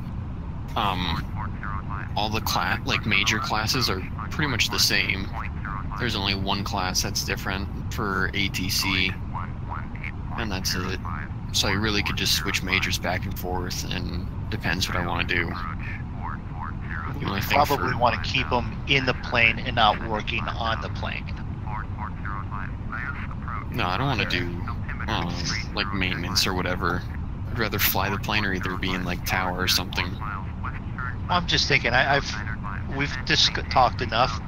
all the major classes are pretty much the same. There's only one class that's different for ATC, and that's it. So I really could just switch majors back and forth, and depends what I want to do. The only thing Probably want to keep them in the plane and not working on the plane. No, I don't want to do like maintenance or whatever. I'd rather fly the plane or either be in like tower or something. Well, I'm just thinking, we've just talked enough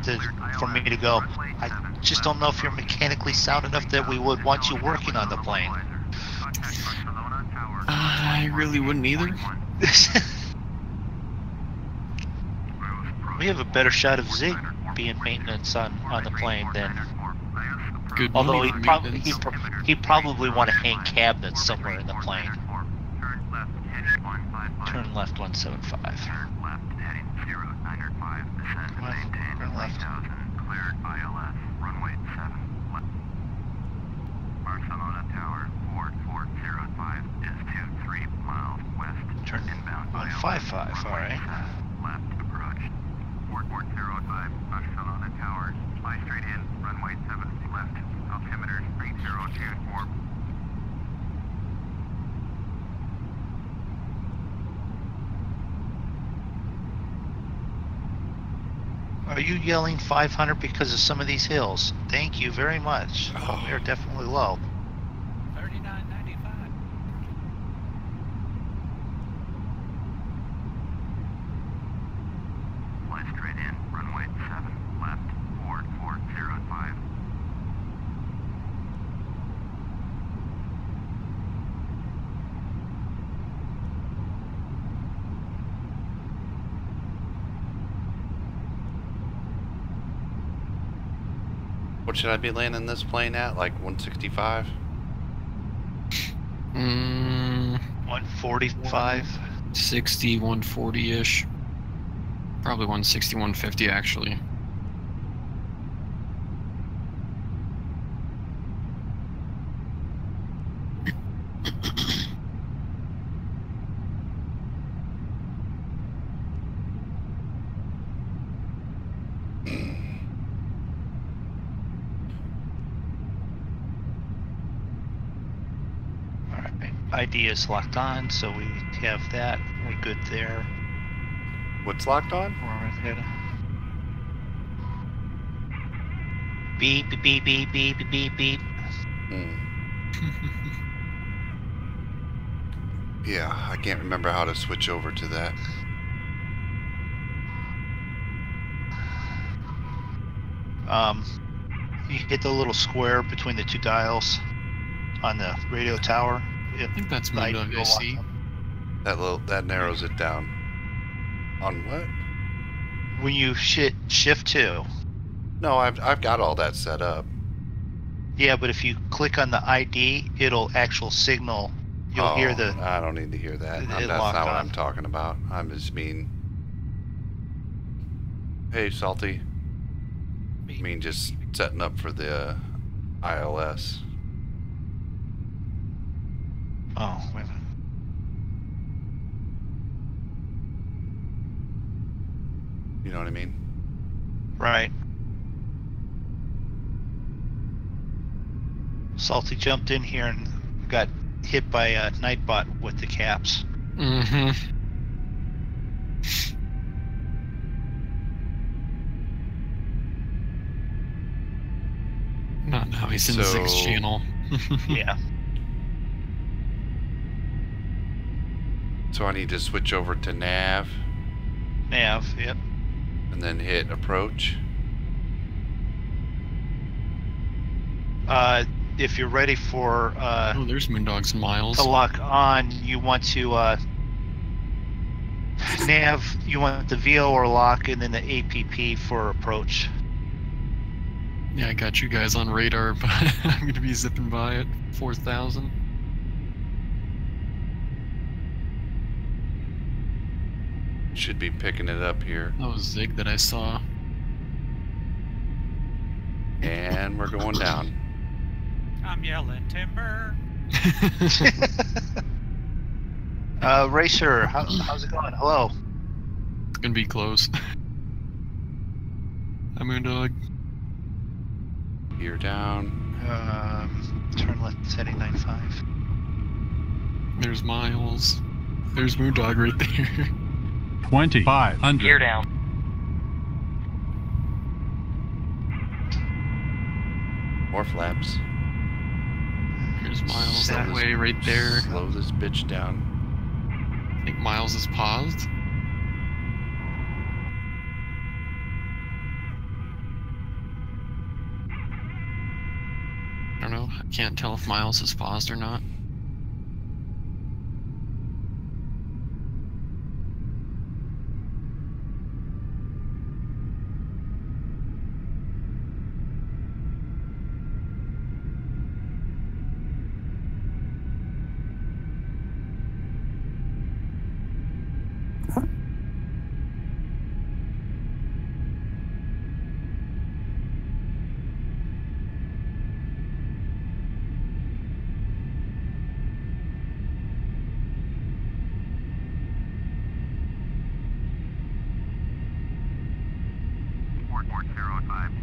for me to go. I just don't know if you're mechanically sound enough that we would want you working on the plane. I really wouldn't either. We have a better shot of Zig being maintenance on the plane than. Good Although money he'd probably want to hang cabinets somewhere in the plane. Turn left 175. Turn left heading 095. Descend and maintain Turn left. 3000. Cleared ILS. Runway 7 left. Barcelona Tower 4405 is 23 miles west. Turn inbound 155. All right. Left approach. 4405 Barcelona Tower. Fly straight in. Runway 7 left. Altimeter 3024. Are you yelling 500 because of some of these hills? Thank you very much. Oh. They're definitely low. 39.95. Fly straight in, runway 7, left, 4405. What should I be landing this plane at? Like 165? 145. 60, 140-ish. Probably 160, 150 actually. Alright. ID is locked on, so we have that. We're good there. What's locked on? We're ahead. Beep, beep, beep, beep, beep, beep, beep. Yeah, I can't remember how to switch over to that. You hit the little square between the two dials on the radio tower. I think that's the ID Moondog will lock IC. up. That narrows it down. On what? When you shift 2. No, I've got all that set up. Yeah, but if you click on the ID, it'll actual signal. You'll hear the. I don't need to hear that. That's lock not what on. I'm talking about. I'm just mean. Hey, Salty. I mean, just setting up for the ILS. Oh, wait a minute. You know what I mean? Right. Salty jumped in here and got hit by a Nightbot with the caps. Mm-hmm. Not now, he's in the 6th channel. Yeah. So I need to switch over to nav Nav, yep. and then hit approach. If you're ready for Oh, there's Moondog's miles. to lock on, you want to nav, you want the VO or lock, and then the APP for approach. Yeah, I got you guys on radar, but I'm gonna be zipping by at 4,000. Should be picking it up here. That was Zig that I saw. And we're going down. I'm yelling timber. Racer, how's it going? Hello. It's gonna be close. Hi, Moondog. Gear down. Turn left, heading 95. There's Miles. There's Moondog right there. 2,500. Gear down. More flaps. There's Miles that Slow way this- right there. Slow this bitch down. I think Miles is paused. I don't know. I can't tell if Miles is paused or not.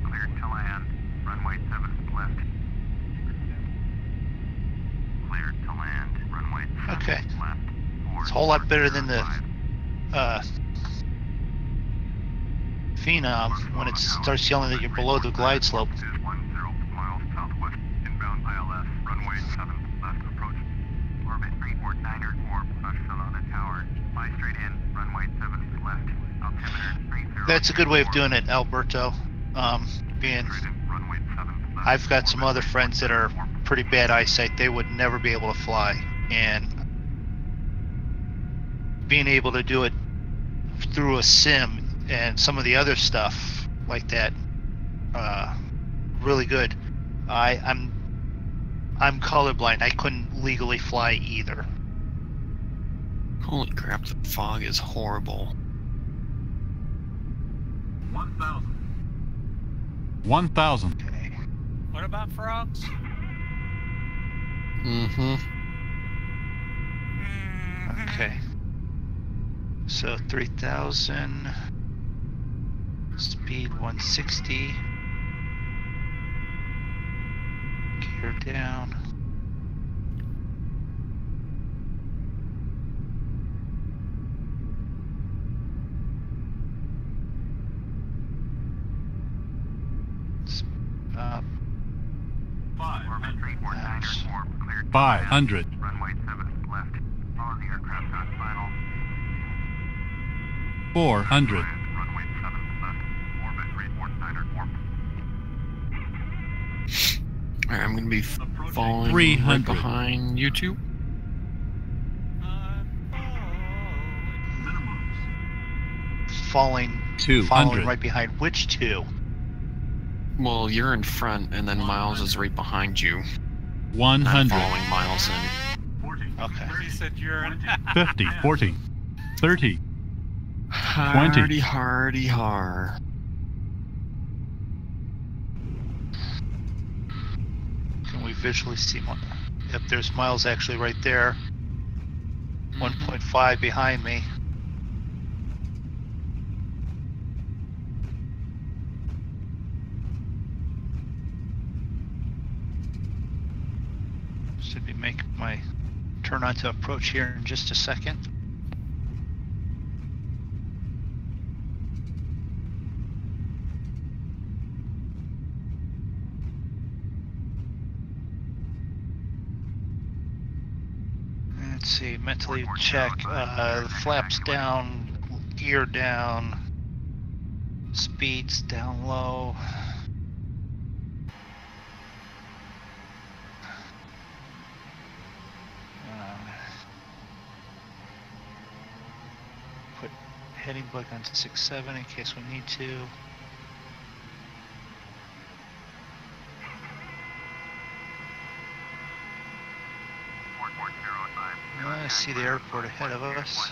Cleared to land. Runway 7 left. Cleared to land. Runway 7 Okay. left. It's a whole lot better than the Phenom, when it starts yelling that you're below the glide slope. Is 10 miles southwest, inbound ILS, runway 7 left approach. Orbit 3494, Barcelona Tower. Fly straight in, runway 7 left, altimeter 30. That's a good way of doing it, Alberto. I've got some other friends that are pretty bad eyesight. They would never be able to fly, and being able to do it through a sim and some of the other stuff like that, really good. I'm colorblind. I couldn't legally fly either. Holy crap, the fog is horrible. 1,000. 1,000. Okay. What about frogs? Mm-hmm. Okay. So 3,000. Speed 160. Gear down. Up. 500. Runway 7 left. Follow the aircraft on final. 400. Runway 7 left. Orbit 3494. Alright, I'm gonna be falling 300. right behind you two. Following 200. right behind which two? Well, you're in front, and then Miles is right behind you. I'm 100. following Miles in. Okay. He said you're in. 50. 40. 30. Hardy, hardy, har. Can we visually see one? Yep, there's Miles actually right there. 1.5 behind me. Should be making my turn on to approach here in just a second. Let's see, mentally check, flaps down, gear down, speeds down low. Put heading bug on 6-7 in case we need to. I see the airport ahead of us.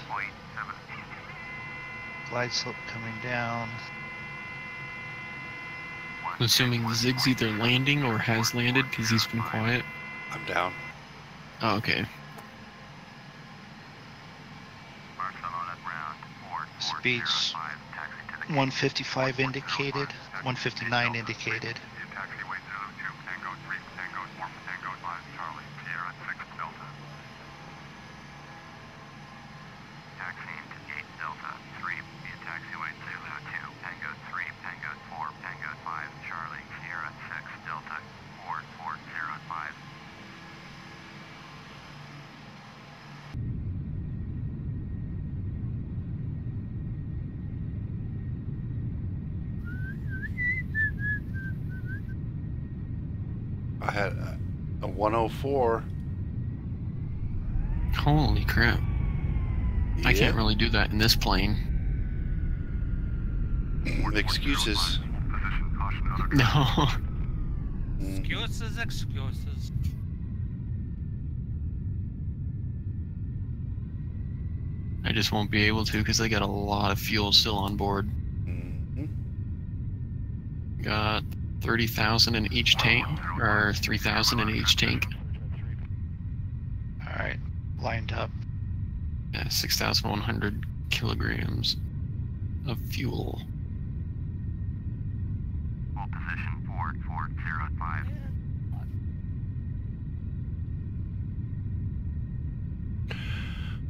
Glide slope coming down. I'm assuming Zig's either landing or has landed because he's been quiet. I'm down. Oh, okay. Speeds 155 indicated, 159 indicated. I had a 104. Holy crap. I can't really do that in this plane. Excuses. No. Excuses, excuses. I just won't be able to because I got a lot of fuel still on board. Got 30,000 in each tank, or 3,000 in each tank. Alright, lined up. Yeah, 6,100 kilograms of fuel. Full position 4405.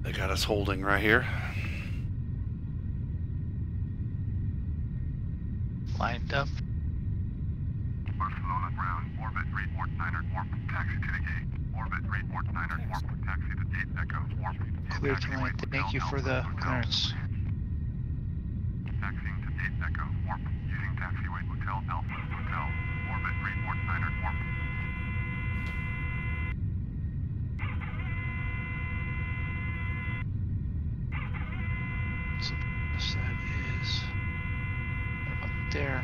They got us holding right here. Orbit 349er, warp, taxi to the gate. Orbit 349er, warp, taxi to gate Echo, warp. Clear to land. Thank you for the clearance. Taxiing to gate Echo, warp, using taxiway Hotel Alpha, Hotel. Orbit 349er, warp. So that is right about there.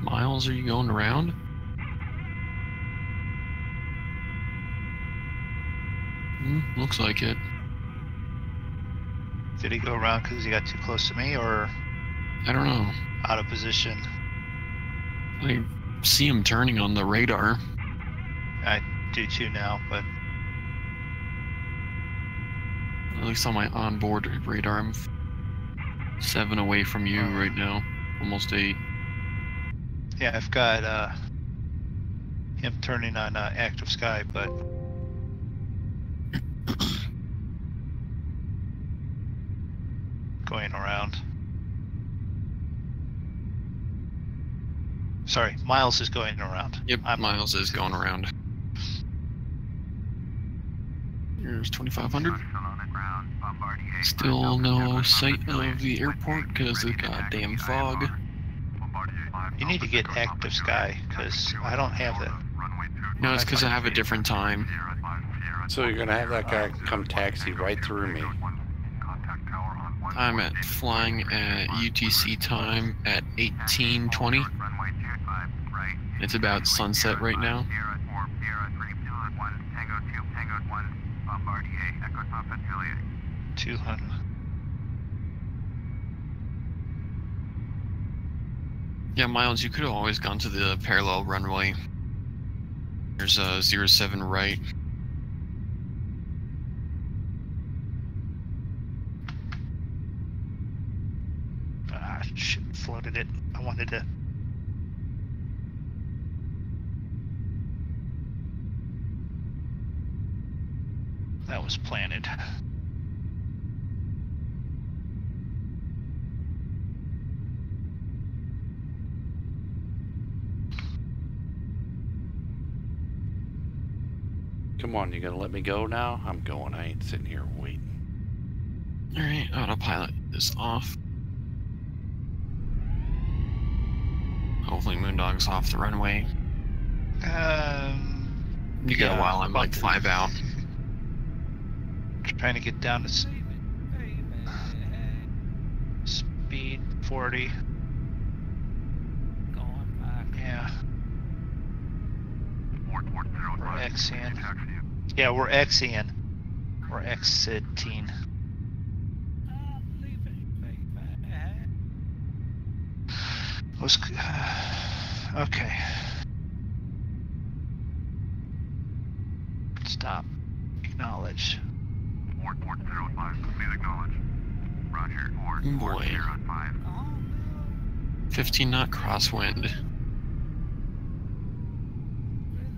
Miles, are you going around? Looks like it. Did he go around because he got too close to me, or I don't know. out of position? I see him turning on the radar. I do too now, but At least on my onboard radar, I'm 7 away from you right now. Almost 8. yeah, I've got him turning on active sky, but going around. Sorry, Miles is going around. Yep, Miles is going around. Here's 2500. Still no sight of the airport because of the goddamn fog. You need to get active sky, because I don't have it. No, it's because I have a different time. So you're gonna have that guy come taxi right through me. I'm at flying at UTC time at 18:20. It's about sunset right now. 200. Yeah, Miles, you could have always gone to the parallel runway. There's a 07 right. Ah, shit, floated it. I wanted to. That was planted. Come on, you gonna let me go now? I'm going. I ain't sitting here waiting. Alright, autopilot is off. Hopefully Moondog's off the runway. You got a while, I'm like 5 out. Trying to get down to speed 40. Yeah. We're Xing. Yeah, we're Xing. We're exiting. Let's, okay. Stop. Acknowledge. 4405, please acknowledge. Roger, Boy. 405. 15 knot crosswind.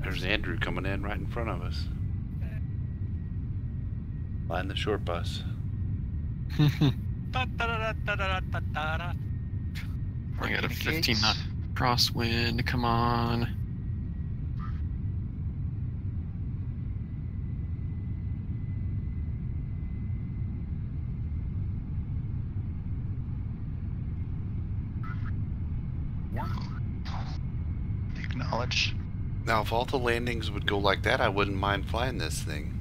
There's Andrew coming in right in front of us. Flying the short bus. I got a 15 knot crosswind. Come on. Acknowledge. Now, if all the landings would go like that, I wouldn't mind flying this thing.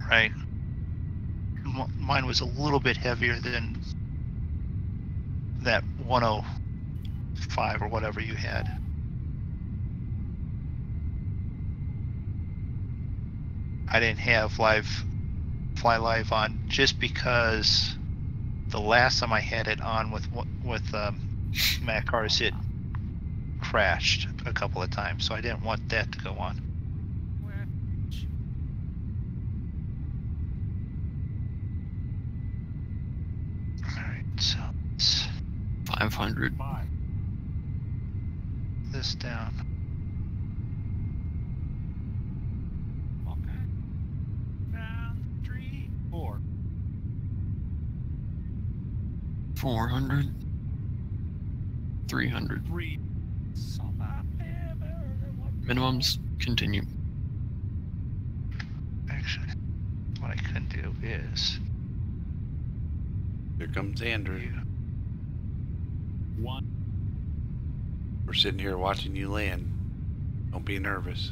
Right. Mine was a little bit heavier than that 105 or whatever you had. I didn't have fly live on just because the last time I had it on with Macars, it crashed a couple of times, so I didn't want that to go on. All right, so it's 500. this down. Okay. Down 3, 4. 400. 300. 3. Minimums, continue. Actually, what I can do is Here comes Andrew. 1. We're sitting here watching you land. Don't be nervous.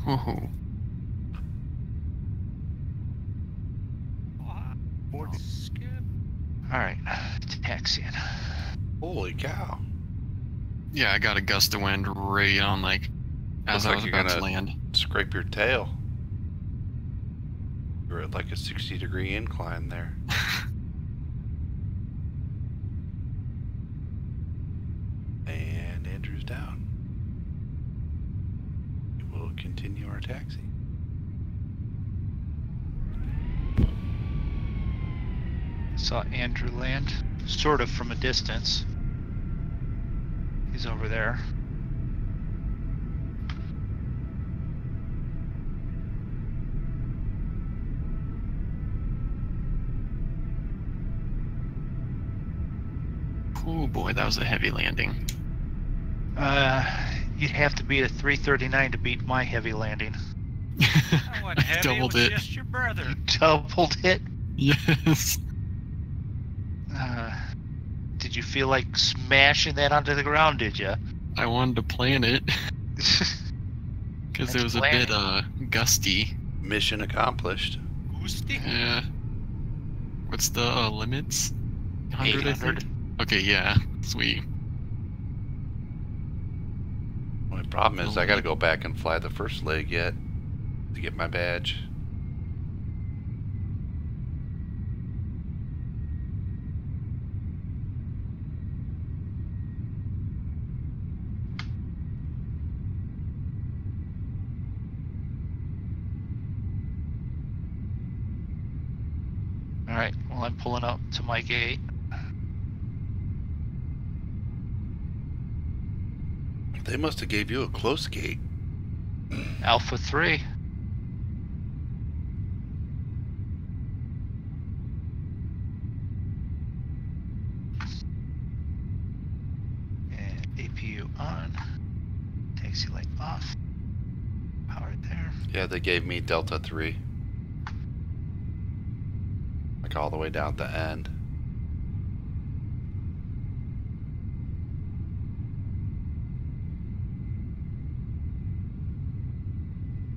Whoa. 40. Skip. all right. Taxiing. Holy cow. Yeah, I got a gust of wind right on, like, as Looks I like was you're about to gonna land. scrape your tail. You're at like a 60-degree incline there. And Andrew's down. We will continue our taxi. Saw Andrew land, sort of from a distance. He's over there. Oh boy, that was a heavy landing. You'd have to beat a 339 to beat my heavy landing. That wasn't heavy, doubled it was it. just your brother. You doubled it. Yes. Did you feel like smashing that onto the ground, did you? I wanted to plan it because it That's was a bit gusty. Mission accomplished. Boosty. Yeah. What's the limits? 100, I 800. think? Okay, yeah. Sweet. Only problem is I gotta go back and fly the first leg yet to get my badge. All right. Well, I'm pulling up to my gate. They must have gave you a close gate. Alpha 3. And APU on. Taxi light off. Power there. Yeah, they gave me Delta 3. Like all the way down at the end.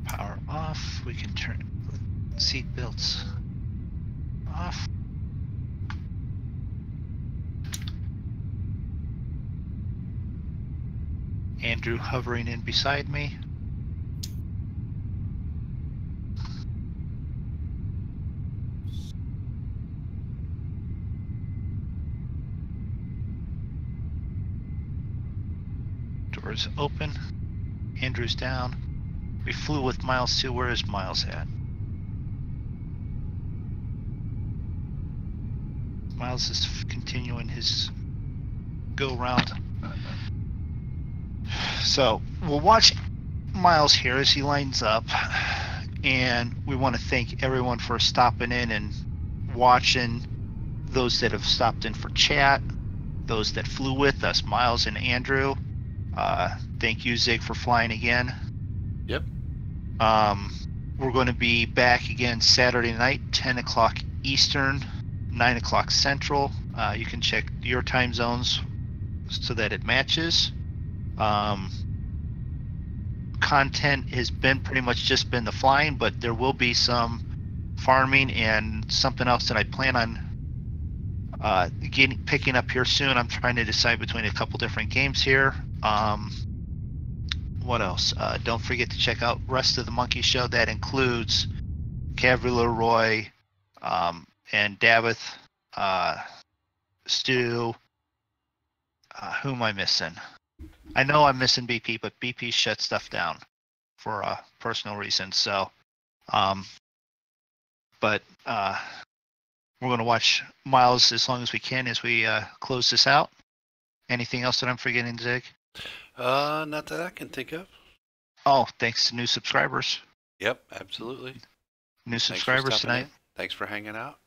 Power off. We can turn seat belts off. Andrew hovering in beside me. Doors open. Andrew's down. We flew with Miles too. Where is Miles at? Miles is continuing his go round. So we'll watch Miles here as he lines up, and we want to thank everyone for stopping in and watching, those that have stopped in for chat, those that flew with us, Miles and Andrew. Thank you, Zig, for flying again. Yep. We're going to be back again Saturday night, 10 o'clock Eastern, 9 o'clock Central. You can check your time zones so that it matches. Content has been pretty much just been the flying, but there will be some farming and something else that I plan on picking up here soon. I'm trying to decide between a couple different games here. What else? Don't forget to check out rest of the Monkey Show. That includes Cavalier Roy and Davith, Stu. Who am I missing? I know I'm missing BP, but BP shut stuff down for personal reasons. So, but we're going to watch Miles as long as we can as we close this out. Anything else that I'm forgetting, Zig? Not that I can think of. Oh, thanks to new subscribers. Yep, absolutely. New Thanks for subscribers stopping tonight. in. Thanks for hanging out.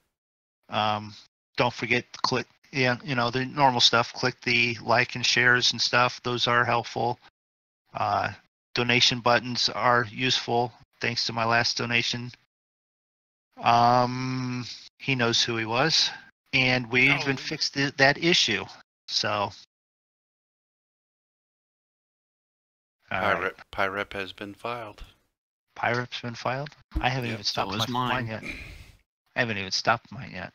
Don't forget to click, the normal stuff. Click the like and shares and stuff. Those are helpful. Donation buttons are useful. Thanks to my last donation. He knows who he was, and we even fixed that issue. So, PIREP has been filed. PIREP's been filed. I haven't even stopped so is mine mine. yet. I haven't even stopped mine yet.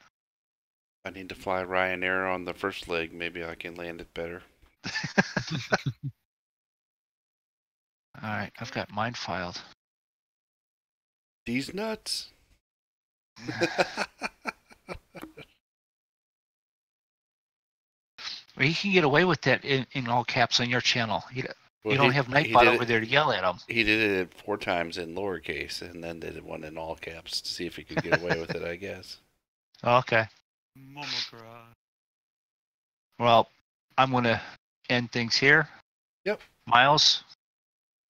I need to fly Ryanair on the first leg. Maybe I can land it better. All right, I've got mine filed. These nuts. Or he can get away with that in all caps on your channel. You don't have Nightbot over there to yell at him. He did it 4 times in lowercase and then did one in all caps to see if he could get away with it, I guess. Okay. Well, I'm going to end things here. Yep. Miles,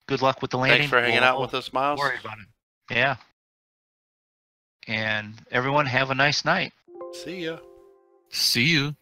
good luck with the landing. Thanks for hanging out with us, Miles. Worry about it. Yeah. And everyone have a nice night. See ya. See you.